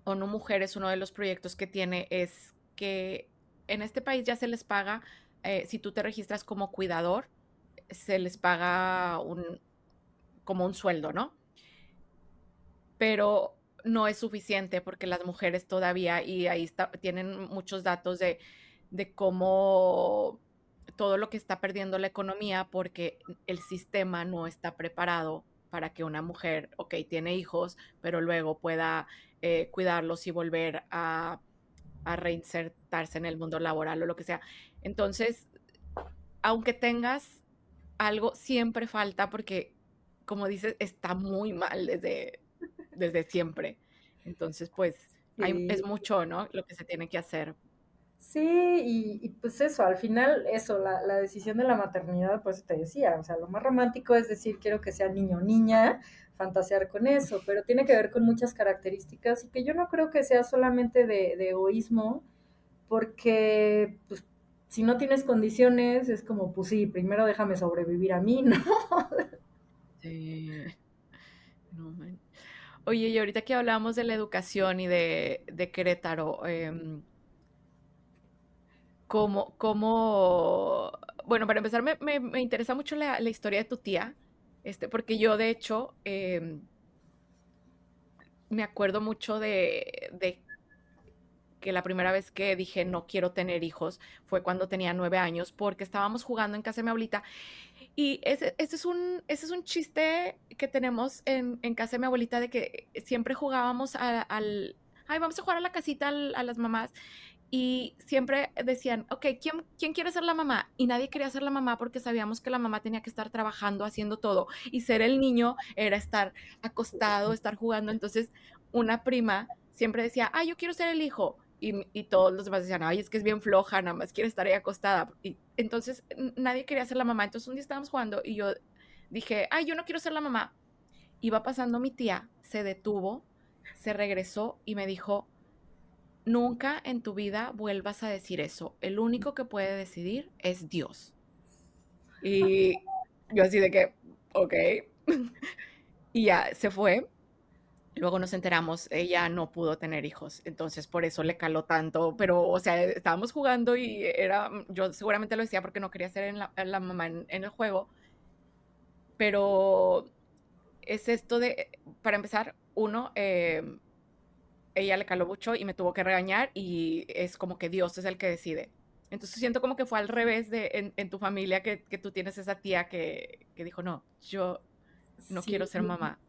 ONU Mujeres, uno de los proyectos que tiene es que en este país ya se les paga, si tú te registras como cuidador, se les paga como un sueldo, ¿no? Pero no es suficiente porque las mujeres todavía, y ahí tienen muchos datos de cómo todo lo que está perdiendo la economía porque el sistema no está preparado para que una mujer, ok, tiene hijos, pero luego pueda cuidarlos y volver a reinsertarse en el mundo laboral o lo que sea. Entonces, aunque tengas algo, siempre falta porque, como dices, está muy mal desde siempre. Entonces, pues, es Sí, mucho, ¿no?, lo que se tiene que hacer. sí, y pues eso, al final, eso, la decisión de la maternidad, pues te decía, o sea, lo más romántico es decir, quiero que sea niño o niña, fantasear con eso, pero tiene que ver con muchas características y que yo no creo que sea solamente de egoísmo, porque pues, si no tienes condiciones, es como, pues sí, primero déjame sobrevivir a mí, ¿no? Sí, no man. Oye, y ahorita que hablábamos de la educación y de Querétaro, ¿cómo? Bueno, para empezar, me interesa mucho la historia de tu tía, porque yo, de hecho, me acuerdo mucho de que la primera vez que dije: "No quiero tener hijos", fue cuando tenía 9 años, porque estábamos jugando en casa de mi abuelita, y ese es un chiste que tenemos en casa de mi abuelita, de que siempre jugábamos al: "Ay, vamos a jugar a la casita", a las mamás, y siempre decían: "Okey, ¿quién quiere ser la mamá?". Y nadie quería ser la mamá, porque sabíamos que la mamá tenía que estar trabajando, haciendo todo, y ser el niño era estar acostado, estar jugando. Entonces, una prima siempre decía: "Ay, yo quiero ser el hijo", y todos los demás decían: "Ay, es que es bien floja, nada más quiere estar ahí acostada". Y entonces, nadie quería ser la mamá. Entonces, un día estábamos jugando y yo dije: "Ay, yo no quiero ser la mamá". Iba pasando mi tía, se detuvo, se regresó y me dijo: "Nunca en tu vida vuelvas a decir eso. El único que puede decidir es Dios". Y yo así de que, okey. Y ya se fue. Luego nos enteramos, ella no pudo tener hijos, entonces por eso le caló tanto, pero, o sea, estábamos jugando y era yo seguramente lo decía porque no quería ser en la mamá en el juego, pero es esto de, para empezar, uno, ella le caló mucho y me tuvo que regañar, y es como que Dios es el que decide. Entonces, siento como que fue al revés de en tu familia, que tú tienes esa tía que dijo: "No, yo no quiero Sí, ser mamá".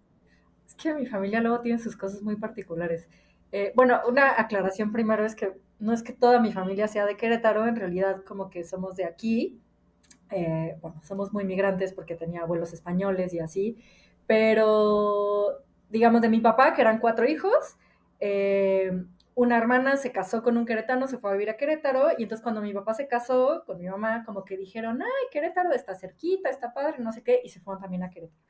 es que mi familia luego tiene sus cosas muy particulares. Bueno, una aclaración primero es que no es que toda mi familia sea de Querétaro, en realidad como que somos de aquí. Bueno, somos muy migrantes porque tenía abuelos españoles y así, pero digamos de mi papá, que eran 4 hijos, eh, una hermana se casó con un queretano, se fue a vivir a Querétaro, y entonces cuando mi papá se casó con mi mamá, como que dijeron, ay, Querétaro está cerquita, está padre, no sé qué, y se fueron también a Querétaro.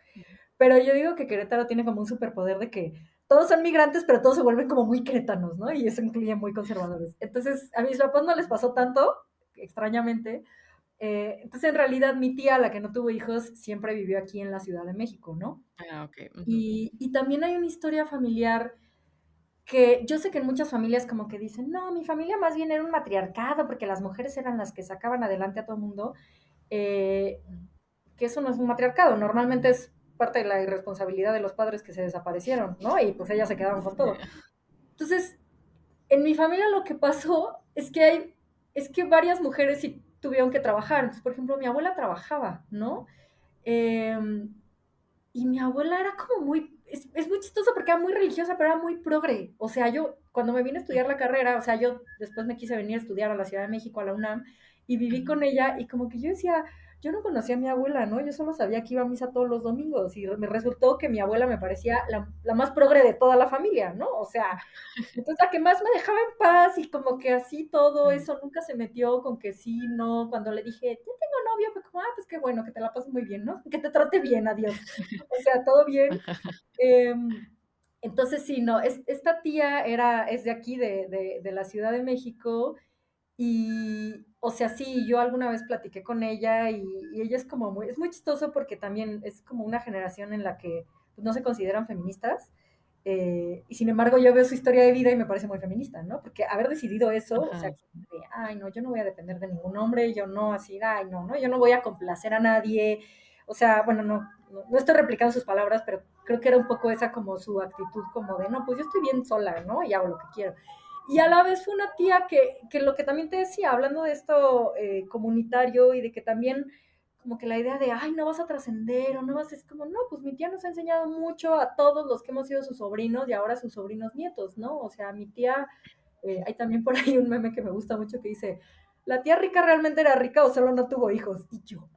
Pero yo digo que Querétaro tiene como un superpoder de que todos son migrantes, pero todos se vuelven como muy queretanos, ¿no? Y eso incluye muy conservadores. Entonces, a mis papás no les pasó tanto, extrañamente. Entonces, en realidad, mi tía, la que no tuvo hijos, siempre vivió aquí en la Ciudad de México, ¿no? Ah, okey, ujú. Y también hay una historia familiar que yo sé que en muchas familias como que dicen, no, mi familia más bien era un matriarcado porque las mujeres eran las que sacaban adelante a todo el mundo. Eh, Ujú. que eso no es un matriarcado, normalmente es parte de la irresponsabilidad de los padres que se desaparecieron, ¿no? Y pues ellas se quedaron con Sí. todo. Entonces, en mi familia lo que pasó es que varias mujeres sí tuvieron que trabajar. Entonces, por ejemplo, mi abuela trabajaba, ¿no? Eh, y mi abuela era como muy, es muy chistoso porque era muy religiosa, pero era muy progre. O sea, yo cuando me vine a estudiar la carrera, o sea, yo después me quise venir a estudiar a la Ciudad de México, a la UNAM, y viví Ujú. con ella y como que yo decía, yo no conocía a mi abuela, ¿no? Yo solo sabía que iba a misa todos los domingos y me resultó que mi abuela me parecía la más progre de toda la familia, ¿no? O sea, entonces la que más me dejaba en paz y como que así todo Sí. eso nunca se metió con que sí, no, cuando le dije, ya tengo novio, fue como, pues qué bueno, que te la pases muy bien, ¿no? Que te trate bien, adiós. O sea, todo bien. Eh, entonces sí, no, esta tía es de aquí, de la Ciudad de México, y, o sea, sí, yo alguna vez platiqué con ella y ella es como muy, es muy chistoso porque también es como una generación en la que pues, no se consideran feministas. Y sin embargo, yo veo su historia de vida y me parece muy feminista, ¿no? Porque haber decidido eso, o sea, Ajá. de, ay, no, yo no voy a depender de ningún hombre, yo no, así, ay, no, no, yo no voy a complacer a nadie. O sea, bueno, no estoy replicando sus palabras, pero creo que era un poco esa como su actitud, como de, no, pues yo estoy bien sola, ¿no? Y hago lo que quiero. Y a la vez fue una tía que lo que también te decía, hablando de esto comunitario y de que también como que la idea de, ay, no vas a trascender o no vas, es como, no, pues mi tía nos ha enseñado mucho a todos los que hemos sido sus sobrinos y ahora sus sobrinos nietos, ¿no? O sea, mi tía, hay también por ahí un meme que me gusta mucho que dice, ¿la tía rica realmente era rica o solo no tuvo hijos? Y yo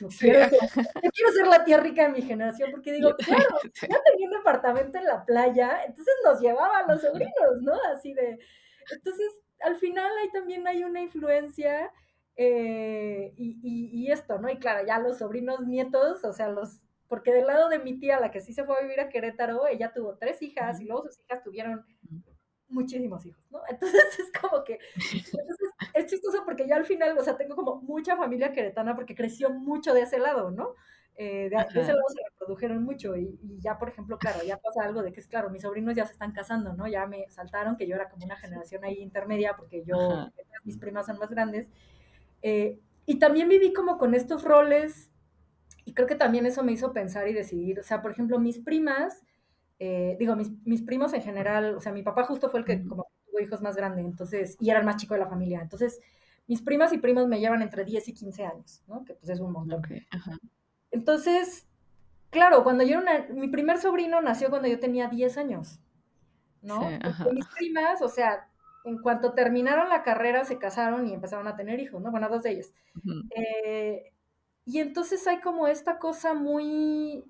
Sí, quiero ajá. ser, yo quiero ser la tía rica de mi generación porque Yo digo, claro, también, sí. ya tenía un departamento en la playa, entonces nos llevaba a los sobrinos, ¿no? Así de, entonces, al final ahí también hay una influencia y esto, ¿no? Y claro, ya los sobrinos nietos, o sea, porque del lado de mi tía, la que sí se fue a vivir a Querétaro, ella tuvo 3 hijas y Ujú, luego sus hijas tuvieron ujú. muchísimos hijos, ¿no? Entonces es como que, entonces es chistoso porque yo al final, o sea, tengo como mucha familia queretana porque creció mucho de ese lado, ¿no? De ese Ajá, lado se reprodujeron mucho y ya, por ejemplo, claro, ya pasa algo de que es claro, mis sobrinos ya se están casando, ¿no? Ya me saltaron, que yo era como una generación ahí intermedia ajá. porque mis primas son más grandes. Y también viví como con estos roles y creo que también eso me hizo pensar y decidir, o sea, por ejemplo, mis primas, digo, mis primos en general, o sea, mi papá justo fue el que Ujú. como tuvo hijos más grande, entonces, y era el más chico de la familia. Entonces, mis primas y primos me llevan entre 10 y 15 años, ¿no? Que pues es un montón. okey, ajá, Entonces, claro, cuando yo era mi primer sobrino nació cuando yo tenía 10 años, sí, ¿no? Porque ajá, mis primas, o sea, en cuanto terminaron la carrera, se casaron y empezaron a tener hijos, ¿no? Bueno, dos de ellas. ujú, Eh, y entonces hay como esta cosa muy,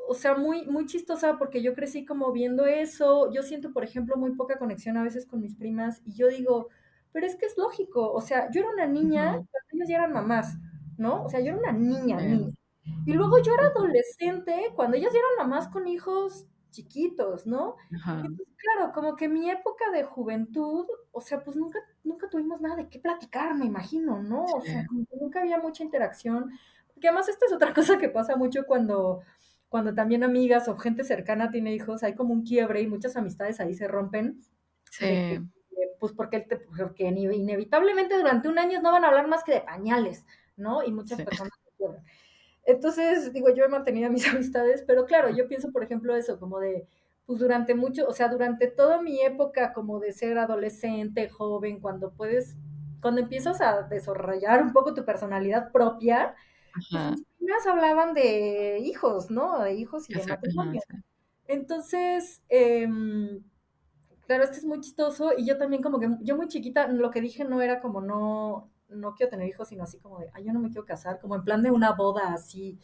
o sea, muy, muy chistosa porque yo crecí como viendo eso. Yo siento, por ejemplo, muy poca conexión a veces con mis primas y yo digo, pero es que es lógico. O sea, yo era una niña ujú, cuando ellas ya eran mamás, ¿no? O sea, yo era una niña, niña. sí, Y luego yo era ujú, adolescente cuando ellas ya eran mamás con hijos chiquitos, ¿no? ajá, Entonces, claro, como que mi época de juventud, o sea, pues nunca, nunca tuvimos nada de qué platicar, me imagino, ¿no? O sea, sí, como que nunca había mucha interacción. Porque además esta es otra cosa que pasa mucho cuando también amigas o gente cercana tiene hijos, hay como un quiebre y muchas amistades ahí se rompen, de que, sí, pues porque inevitablemente durante un año no van a hablar más que de pañales, ¿no? Y muchas sí, personas se quiebran. Entonces, digo, yo he mantenido mis amistades, pero claro, yo pienso, por ejemplo, eso, como de, pues durante mucho, o sea, durante toda mi época como de ser adolescente, joven, cuando empiezas a desarrollar un poco tu personalidad propia, pues ajá, mis primas hablaban de hijos, ¿no? De hijos y de ajá, matrimonio. sí, Entonces, claro, esto es muy chistoso y yo también como que, yo muy chiquita, lo que dije no era como no, no quiero tener hijos, sino así como de, ay, yo no me quiero casar, como en plan de una boda así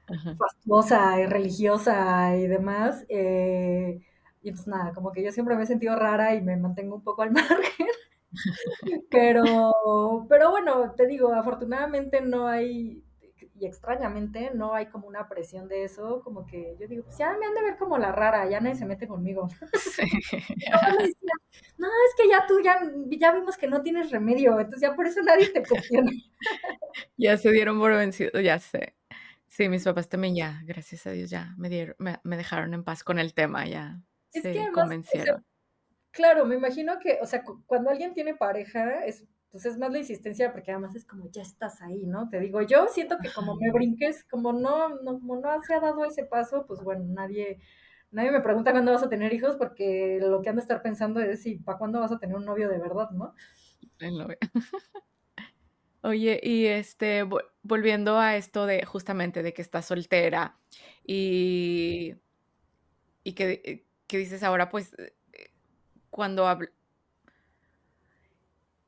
ajá, fastuosa y religiosa y demás. Y entonces nada, como que yo siempre me he sentido rara y me mantengo un poco al margen. Pero bueno, te digo, afortunadamente no hay, y extrañamente no hay como una presión de eso, como que yo digo, pues ya me han de ver como la rara, ya nadie se mete conmigo. sí, Mi papá me decía, no, es que ya tú ya vimos que no tienes remedio, entonces ya por eso nadie te cuestiona. ya se dieron por vencidos, ya sé. Sí, mis papás también ya, gracias a Dios, ya me dejaron en paz con el tema, ya Es que se además, o sea, convencieron. claro, me imagino que, o sea, cuando alguien tiene pareja, pues es más la insistencia porque además es como ya estás ahí, ¿no? Te digo, yo siento que como me brinques, como no se ha dado ese paso, pues bueno, nadie me pregunta cuándo vas a tener hijos porque lo que han de estar pensando es si para cuándo vas a tener un novio de verdad, ¿no? Ay, no. Oye, y, volviendo a esto de justamente de que estás soltera y que dices ahora, pues, cuando habl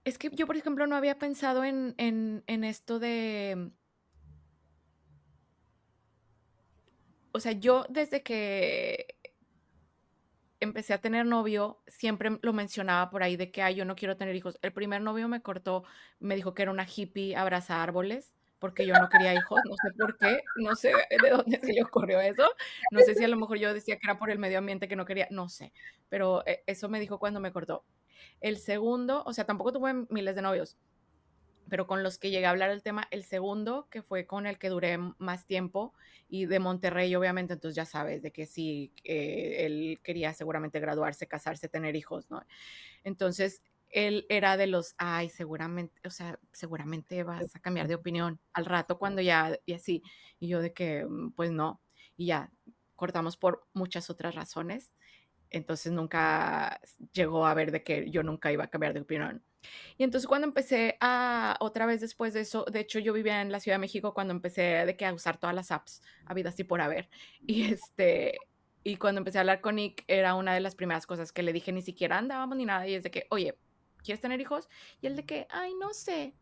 es que yo, por ejemplo, no había pensado en esto de, o sea, yo desde que empecé a tener novio, siempre lo mencionaba por ahí de que: "Ay, yo no quiero tener hijos". El primer novio me cortó, me dijo que era una hippie abraza árboles, porque yo no quería hijos, no sé por qué, no sé de dónde se le ocurrió eso, no sé si a lo mejor yo decía que era por el medio ambiente que no quería, no sé, pero, eso me dijo cuando me cortó. El segundo, o sea, tampoco tuve miles de novios, pero con los que llegué a hablar el tema, el segundo, que fue con el que duré más tiempo, y de Monterrey, obviamente, entonces ya sabes de que sí, él quería seguramente graduarse, casarse, tener hijos, ¿no? Entonces, él era de los, ay, seguramente, o sea, seguramente vas a cambiar de opinión al rato cuando ya, y así, y yo de que, pues no, y ya cortamos por muchas otras razones, entonces nunca llegó a ver de que yo nunca iba a cambiar de opinión. Y entonces cuando empecé a otra vez después de eso, de hecho, yo vivía en la Ciudad de México cuando empecé de que a usar todas las apps habidas y por haber. Y, y cuando empecé a hablar con Nick, era una de las primeras cosas que le dije, ni siquiera andábamos ni nada, y es de que: "Oye, ¿quieres tener hijos?". Y él de que: "Ay, no sé".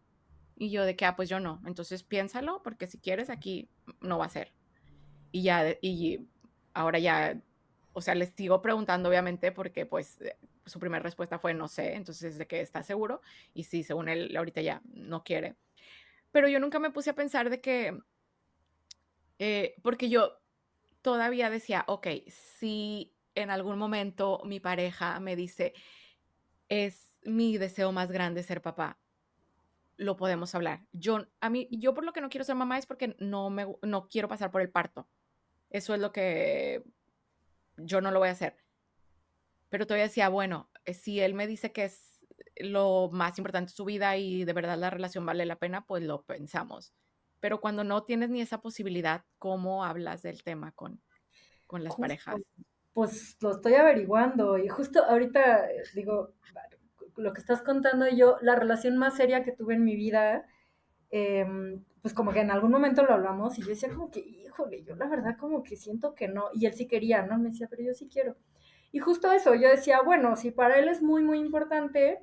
Y yo de que: "Ah, pues yo no. Entonces piénsalo, porque si quieres aquí no va a ser". Y ya, y ahora ya, o sea, les sigo preguntando, obviamente, porque, pues, su primera respuesta fue: "No sé". Entonces, de que: "¿Estás seguro?". Y sí, según él, ahorita ya no quiere. Pero yo nunca me puse a pensar de que, porque yo todavía decía: "Okey, si en algún momento mi pareja me dice: 'Es mi deseo más grande ser papá', lo podemos hablar". Yo por lo que no quiero ser mamá es porque no quiero pasar por el parto. Eso es lo que yo no lo voy a hacer. Pero todavía decía, bueno, si él me dice que es lo más importante de su vida y de verdad la relación vale la pena, pues lo pensamos. Pero cuando no tienes ni esa posibilidad, ¿cómo hablas del tema con las Justo. parejas? Pues lo estoy averiguando y justo ahorita digo, lo que estás contando yo, la relación más seria que tuve en mi vida, pues como que en algún momento lo hablamos y yo decía como que, híjole, yo la verdad como que siento que no, y él sí quería, ¿no? Me decía, pero yo sí quiero. Y justo eso, yo decía, bueno, si para él es muy, muy importante,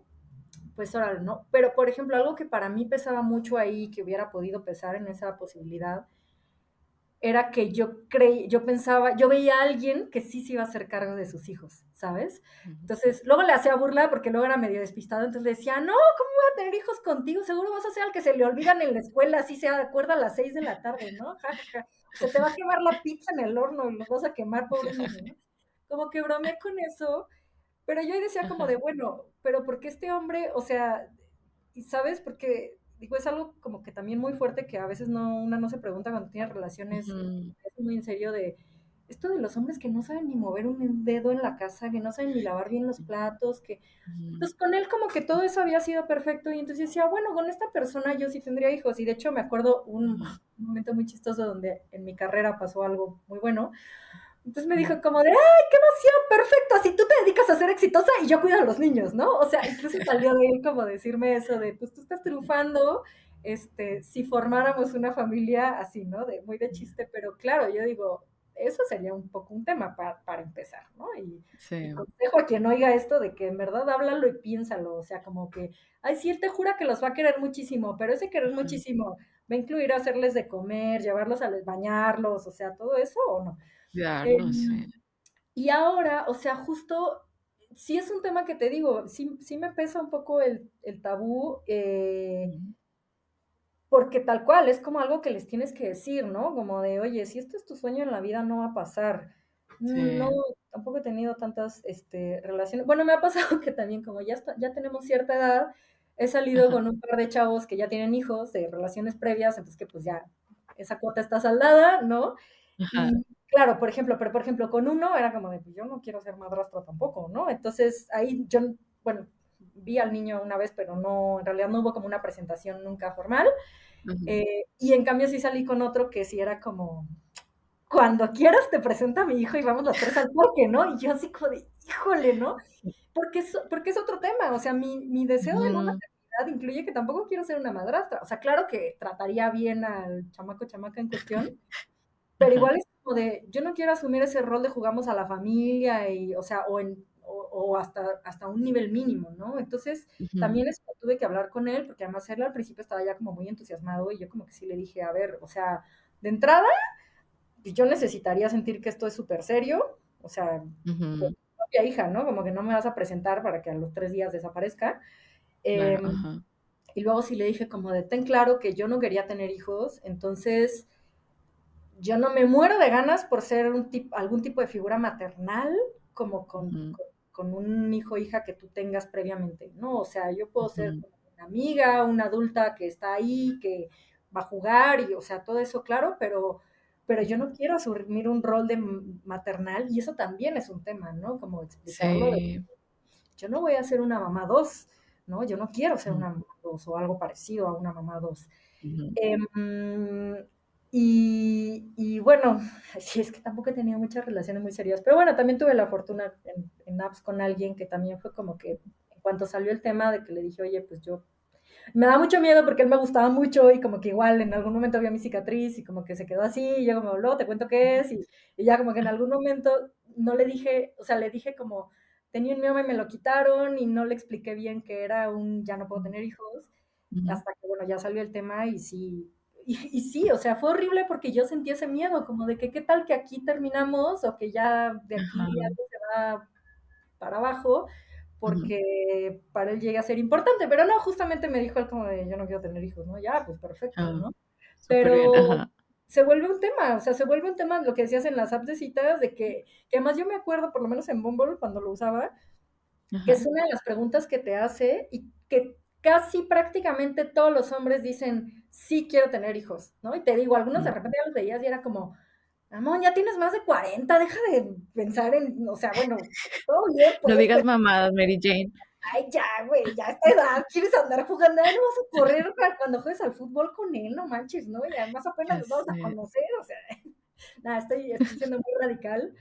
pues órale, ¿no? Pero, por ejemplo, algo que para mí pesaba mucho ahí, que hubiera podido pesar en esa posibilidad, era que yo pensaba, yo veía a alguien que sí se iba a hacer cargo de sus hijos, ¿sabes? Ujú. Entonces, luego le hacía burla porque luego era medio despistado, entonces le decía, no, ¿cómo voy a tener hijos contigo? Seguro vas a ser al que se le olvidan en la escuela, así se acuerda a las 6 de la tarde, ¿no? Ja, ja, ja. Se te va a quemar la pizza en el horno y los vas a quemar, pobre niño, ¿no? Como que bromeé con eso, pero yo decía como de, Ajá. bueno, pero ¿por qué este hombre, o sea, y sabes, porque digo, es algo como que también muy fuerte que a veces no, una no se pregunta cuando tiene relaciones Ujú, muy en serio de esto de los hombres que no saben ni mover un dedo en la casa, que no saben ni lavar bien los platos, que ujú, pues con él como que todo eso había sido perfecto y entonces decía, bueno, con esta persona yo sí tendría hijos y de hecho me acuerdo ajá, un momento muy chistoso donde en mi carrera pasó algo muy bueno. Entonces me ujú, dijo como de, ¡ay, qué emoción! Perfecto, así tú te dedicas a ser exitosa y yo cuido a los niños, ¿no? O sea, incluso salió de él como decirme eso de, pues tú estás triunfando, si formáramos una familia así, ¿no? De muy de chiste, pero claro, yo digo, eso sería un poco un tema para empezar, ¿no? Y sí, consejo a quien oiga esto de que en verdad háblalo y piénsalo, o sea, como que, ay, sí, él te jura que los va a querer muchísimo, pero ese querer ujú, muchísimo va a incluir hacerles de comer, llevarlos a bañarlos, o sea, todo eso o no. cuidarlos, sí. Em, y ahora, o sea, justo, sí es un tema que te digo, sí, sí me pesa un poco el tabú, Ujú, porque tal cual, es como algo que les tienes que decir, ¿no? Como de, oye, si esto es tu sueño en la vida, no va a pasar. No, sí, tampoco he tenido tantas relaciones. Bueno, me ha pasado que también, como ya tenemos cierta edad, he salido ajá, con un par de chavos que ya tienen hijos de relaciones previas, entonces que pues ya esa cuota está saldada, ¿no? ajá, Y claro, pero por ejemplo, con uno era como de, pues yo no quiero ser madrastra tampoco, ¿no? Entonces ahí yo, bueno, vi al niño una vez, pero no, en realidad no hubo como una presentación nunca formal. ujú, Y en cambio sí salí con otro que sí era como, cuando quieras te presento a mi hijo y vamos los tres al parque, ¿no? Y yo así como de, híjole, ¿no? Porque es otro tema, o sea, mi deseo de no ujú, maternidad incluye que tampoco quiero ser una madrastra, o sea, claro que trataría bien al chamaco chamaca en cuestión, pero ajá, igual es como de, yo no quiero asumir ese rol de jugamos a la familia y, o sea, o hasta un nivel mínimo, ¿no? Entonces, ujú, también eso tuve que hablar con él, porque además él al principio estaba ya como muy entusiasmado y yo como que sí le dije, a ver, o sea, de entrada, pues yo necesitaría sentir que esto es súper serio, o sea, con ujú, mi propia hija, ¿no? Como que no me vas a presentar para que a los 3 días desaparezca. claro, Em, ajá, y luego sí le dije como de, ten claro que yo no quería tener hijos, entonces yo no me muero de ganas por ser algún tipo de figura maternal, como ujú, con un hijo o hija que tú tengas previamente, ¿no? O sea, yo puedo ser ujú, como una amiga, una adulta que está ahí, que va a jugar, y, o sea, todo eso, claro, pero yo no quiero asumir un rol de maternal, y eso también es un tema, ¿no? Como explicarlo de, sí, yo no voy a ser una mamá dos, ¿no? Yo no quiero ser ujú, una mamá dos o algo parecido a una mamá dos. ujú, Em, y bueno, sí, es que tampoco he tenido muchas relaciones muy serias, pero bueno, también tuve la fortuna en apps con alguien que también fue como que en cuanto salió el tema de que le dije, oye, pues yo, me da mucho miedo porque él me gustaba mucho y como que igual en algún momento vio mi cicatriz y como que se quedó así y yo como, luego te cuento qué es y ya como que en algún momento no le dije, o sea, le dije como, tenía un mioma y me lo quitaron y no le expliqué bien que era un ya no puedo tener hijos ujú, hasta que, bueno, ya salió el tema y sí, y sí, o sea, fue horrible porque yo sentí ese miedo, como de que qué tal que aquí terminamos o que ya de aquí ajá, algo se va para abajo, ujú, porque para él llegue a ser importante, pero no, justamente me dijo él como de yo no quiero tener hijos, ¿no? Ya, pues perfecto, ah, ¿no? súper bien, Pero ajá, se vuelve un tema, o sea, se vuelve un tema lo que decías en las apps de citas, de que además yo me acuerdo, por lo menos en Bumble, cuando lo usaba, que ajá, es una de las preguntas que te hace y que casi prácticamente todos los hombres dicen, sí quiero tener hijos, ¿no? Y te digo, algunos de mm. repente ya los veías y era como, Ramón, ya tienes más de 40, deja de pensar en, o sea, bueno, todo bien, No puedes digas pensar, mamadas, Mary Jane. ay, ya, güey, ya a esta edad, quieres andar jugando, ya no vas a correr cuando juegues al fútbol con él, no manches, ¿no? Y además apenas Ya nos vamos a sé. conocer, o sea, nada, estoy siendo muy radical,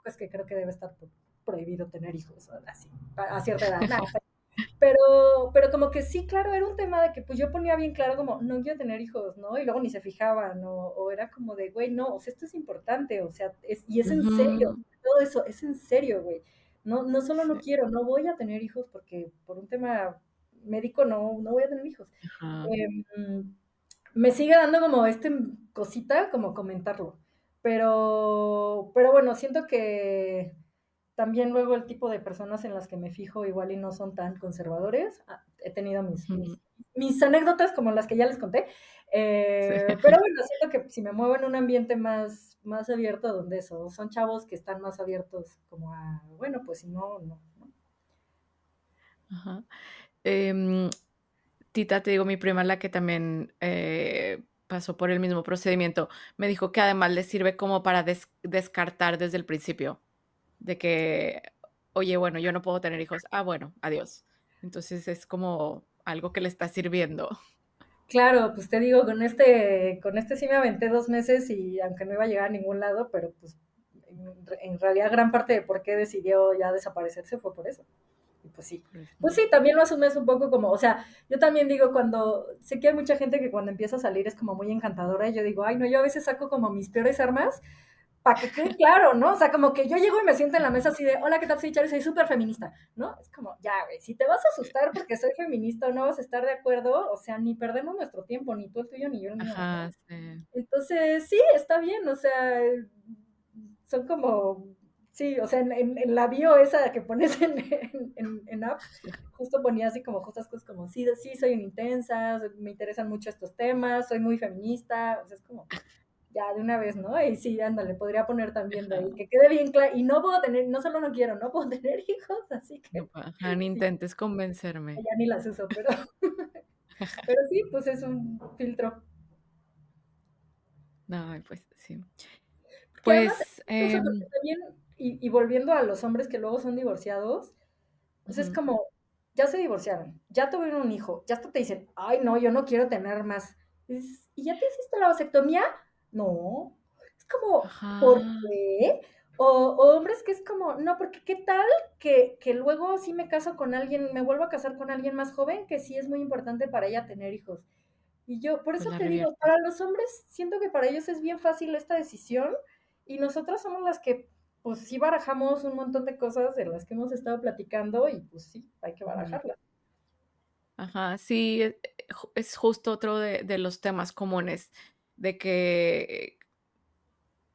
pues que creo que debe estar prohibido tener hijos, así, a cierta edad. Nada, pero como que sí, claro, era un tema de que pues yo ponía bien claro como, no quiero tener hijos, ¿no? Y luego ni se fijaban, o era como de, güey, no, o sea, esto es importante, o sea, y es en serio, Ujú. todo eso, es en serio, güey. No, no solo no Sí. quiero, no voy a tener hijos porque por un tema médico no voy a tener hijos. Ajá. Em, Me sigue dando como cosita, como comentarlo. Pero bueno, siento que también luego el tipo de personas en las que me fijo igual y no son tan conservadores. He tenido Ujú. mis anécdotas como las que ya les conté. Sí. Pero bueno, siento que si me muevo en un ambiente más abierto, donde eso, son chavos que están más abiertos como a, bueno, pues si no, no, no. Ajá. Em, Tita, te digo, mi prima, la que también, pasó por el mismo procedimiento, me dijo que además le sirve como para descartar desde el principio, de que: "Oye, bueno, yo no puedo tener hijos. Ah, bueno, adiós". Entonces, es como algo que le está sirviendo. Claro, pues te digo, con este sí me aventé 2 meses y aunque no iba a llegar a ningún lado, pero pues en realidad gran parte de por qué decidió ya desaparecerse fue por eso. Y Por eso. pues sí, también lo asumes un poco como, o sea, yo también digo cuando, sé que hay mucha gente que cuando empieza a salir es como muy encantadora y yo digo, ay no, yo a veces saco como mis peores armas para que quede claro, ¿no? O sea, como que yo llego y me siento en la mesa así de, hola, ¿qué tal? Soy Chari, soy súper feminista, ¿no? Es como, ya, güey, si te vas a Sí. asustar porque soy feminista o no vas a estar de acuerdo, o sea, ni perdemos nuestro tiempo, ni tú el tuyo, ni yo el mío, ¿no? Ajá, sí. Entonces, sí, está bien, o sea, son como, sí, o sea, en la bio esa que pones en apps, justo ponía así como justas cosas como, sí, sí, soy una intensa, me interesan mucho estos temas, soy muy feminista, o sea, es como, ya de una vez, ¿no? Y sí, ándale, podría poner también de ahí, Ajá. que quede bien claro, y no puedo tener, no solo no quiero, no puedo tener hijos, así No, que ajá, ni sí, intentes convencerme. ya ni las uso, pero sí, pues es un filtro. No, pues sí. Porque además, Pues, eso, porque también, y volviendo a los hombres que luego son divorciados, pues es ujú. como, ya se divorciaron, ya tuvieron un hijo, ya hasta te dicen, ay, no, yo no quiero tener más. Y dices, ¿y ya te hiciste la vasectomía? No. Es como, ¿por Ajá, qué? O hombres que es como, no, porque qué tal que luego sí me caso con alguien, me vuelvo a casar con alguien más joven, que sí es muy importante para ella tener hijos. Y yo, por pues eso la te digo, reviertes. para los hombres siento que para ellos es bien fácil esta decisión y nosotras somos las que pues sí barajamos un montón de cosas de las que hemos estado platicando y pues sí, hay que Ujú. barajarlas. Ajá, sí, es justo otro de los temas comunes, de que,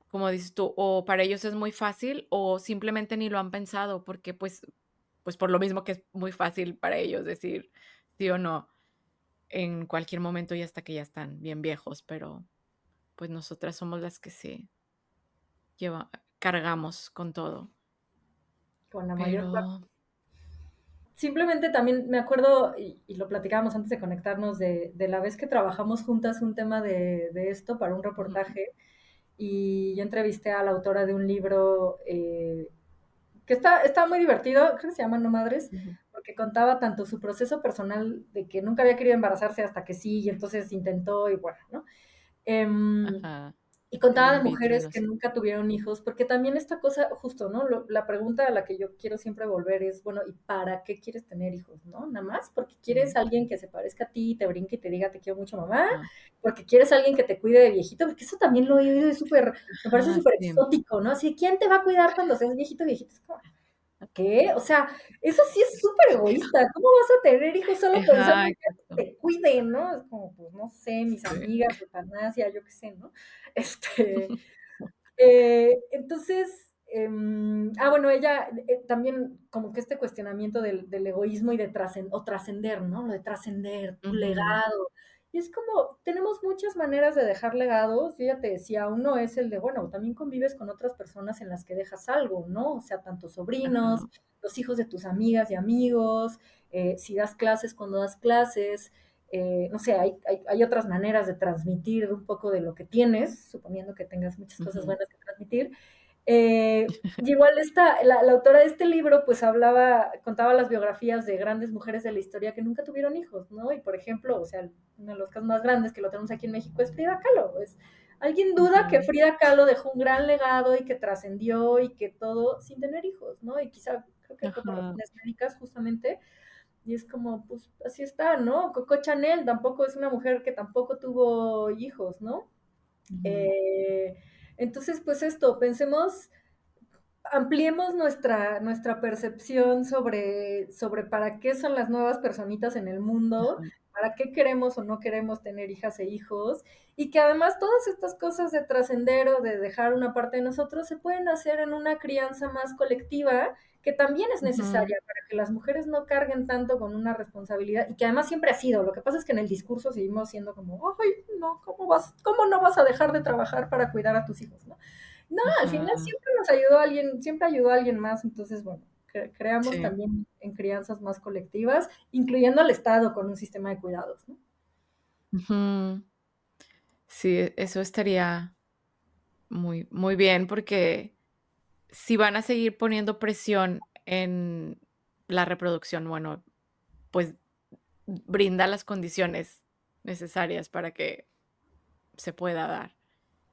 como dices tú, o para ellos es muy fácil, o simplemente ni lo han pensado, porque, pues, por lo mismo que es muy fácil para ellos decir sí o no en cualquier momento y hasta que ya están bien viejos, pero, pues, nosotras somos las que sí cargamos con todo. Con la mayor parte. Pero Simplemente también me acuerdo, y lo platicábamos antes de conectarnos, de la vez que trabajamos juntas un tema de esto para un ujú, reportaje y yo entrevisté a la autora de un libro que está muy divertido, creo que se llama No Madres, ujú, porque contaba tanto su proceso personal de que nunca había querido embarazarse hasta que sí, y entonces intentó y bueno, ¿no? Em, ajá, y el contaba de in vitro y mujeres no que sé nunca tuvieron hijos, porque también esta cosa, justo, ¿no? La pregunta a la que yo quiero siempre volver es, bueno, ¿y para qué quieres tener hijos, no? Nada más porque quieres qué. a alguien que se parezca a ti, te brinque y te diga te quiero mucho mamá, Ajá, porque quieres a alguien que te cuide de viejito, porque eso también lo he oído y súper, me parece ajá, súper sí. exótico, ¿no? Así, ¿quién te va a cuidar cuando seas viejito, viejito? Es como, ¿qué? O sea, eso sí es súper egoísta. ¿Cómo vas a tener hijos solo pensando Ajá, en exacto. que te cuiden, no? Es como, pues no sé, mis Sí. amigas, eutanasia, yo qué sé, ¿no? Este, entonces, bueno, ella también como que este cuestionamiento del egoísmo y de trascender, ¿no? Lo de trascender, tu Ujú, legado. Y es como, tenemos muchas maneras de dejar legados. Yo ya te decía, uno es el de, bueno, también convives con otras personas en las que dejas algo, ¿no? O sea, tanto sobrinos, ajá, los hijos de tus amigas y amigos, si das clases, cuando das clases, no sé, hay otras maneras de transmitir un poco de lo que tienes, suponiendo que tengas muchas cosas ujú, buenas que transmitir. Y igual la autora de este libro pues contaba las biografías de grandes mujeres de la historia que nunca tuvieron hijos, ¿no? Y por ejemplo, o sea, uno de los casos más grandes que lo tenemos aquí en México es Frida Kahlo, es ¿Alguien duda que Ujú. Frida Kahlo dejó un gran legado y que trascendió y que todo sin tener hijos, ¿no? Y quizá creo que fue por Ajá. razones médicas justamente. Y es como, pues así está, ¿no? Coco Chanel tampoco es una mujer que tampoco tuvo hijos, ¿no? Ujú. Eh, entonces, pues esto, pensemos, ampliemos nuestra percepción sobre para qué son las nuevas personitas en el mundo, Ajá. para qué queremos o no queremos tener hijas e hijos, y que además todas estas cosas de trascender o de dejar una parte de nosotros se pueden hacer en una crianza más colectiva, que también es Ujú. necesaria para que las mujeres no carguen tanto con una responsabilidad, y que además siempre ha sido. Lo que pasa es que en el discurso seguimos siendo como, ay, no, cómo no vas a dejar de trabajar para cuidar a tus hijos, ¿no? No, al final Ajá. siempre nos ayudó alguien, siempre ayudó a alguien más, entonces, bueno, creamos Sí. también en crianzas más colectivas, incluyendo al Estado con un sistema de cuidados, ¿no? Ujú. Sí, eso estaría muy bien, porque si van a seguir poniendo presión en la reproducción, bueno, pues brinda las condiciones necesarias para que se pueda dar.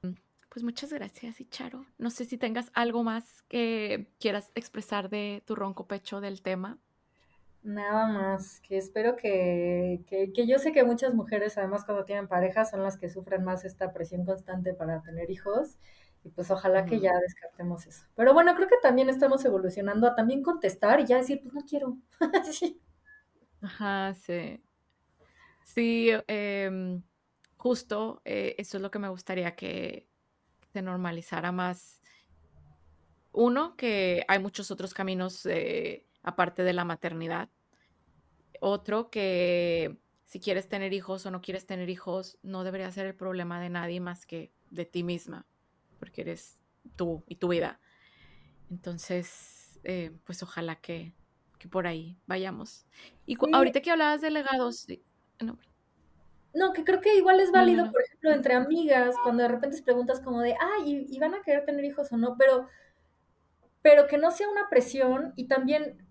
Mm, pues muchas gracias, Icharo. No sé si tengas algo más que quieras expresar de tu ronco pecho del tema. Nada más, que espero que yo sé que muchas mujeres, además cuando tienen pareja, son las que sufren más esta presión constante para tener hijos, y pues ojalá que Ujú. ya descartemos eso. Pero bueno, creo que también estamos evolucionando a también contestar y ya decir, pues no quiero. Sí. Ajá, sí. Sí, justo, eso es lo que me gustaría que se normalizara más. Uno, que hay muchos otros caminos, aparte de la maternidad. Otro, que si quieres tener hijos o no quieres tener hijos, no debería ser el problema de nadie más que de ti misma, porque eres tú y tu vida. Entonces, pues ojalá que por ahí vayamos. Y Sí, ahorita que hablabas de legados, no, no, que creo que igual es no, no, válido, no. por ejemplo, entre amigas, cuando de repente preguntas como de, ay, ¿y van a querer tener hijos o no? Pero que no sea una presión, y también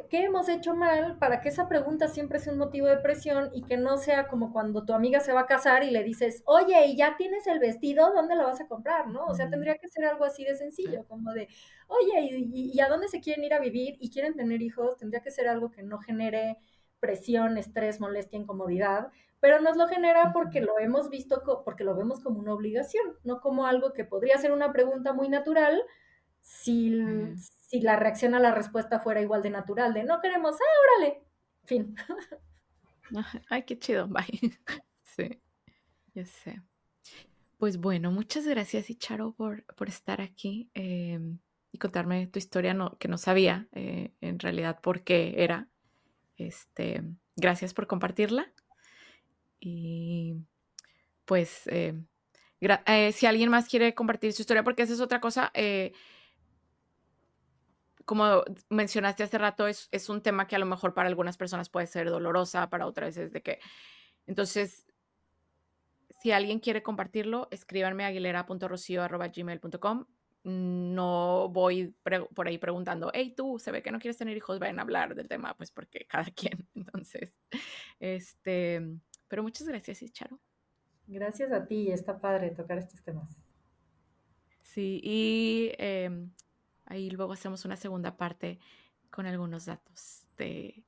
qué hemos hecho mal para que esa pregunta siempre sea un motivo de presión y que no sea como cuando tu amiga se va a casar y le dices, oye, ¿y ya tienes el vestido? ¿Dónde lo vas a comprar? ¿No? O sea, Ujú, tendría que ser algo así de sí, sencillo, como de, oye, ¿y a dónde se quieren ir a vivir y quieren tener hijos? Tendría que ser algo que no genere presión, estrés, molestia, incomodidad, pero nos lo genera porque ujú, lo hemos visto, porque lo vemos como una obligación, no como algo que podría ser una pregunta muy natural si, sí. si la reacción a la respuesta fuera igual de natural, de no queremos, ah, órale, fin. Ajá, ay, qué chido, bye. Sí, ya sé. Pues bueno, muchas gracias, Icharo, por estar aquí, y contarme tu historia, que no sabía, en realidad por qué era. Gracias por compartirla y, pues, si alguien más quiere compartir su historia, porque esa es otra cosa, como mencionaste hace rato, es un tema que a lo mejor para algunas personas puede ser dolorosa, para otras es de que entonces, si alguien quiere compartirlo, escríbanme a aguilera.rocio@gmail.com. No voy por ahí preguntando: "Hey, tú, se ve que no quieres tener hijos, vayan a hablar del tema", pues, porque cada quien. Entonces, este, pero muchas gracias, Charo. Gracias a ti, está padre tocar estos temas. Sí, y, ahí luego hacemos una segunda parte con algunos datos de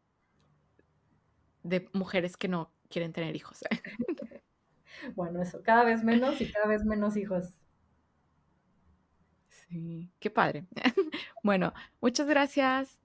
mujeres que no quieren tener hijos. Bueno, eso, cada vez menos y cada vez menos hijos. Sí, qué padre. Bueno, muchas gracias.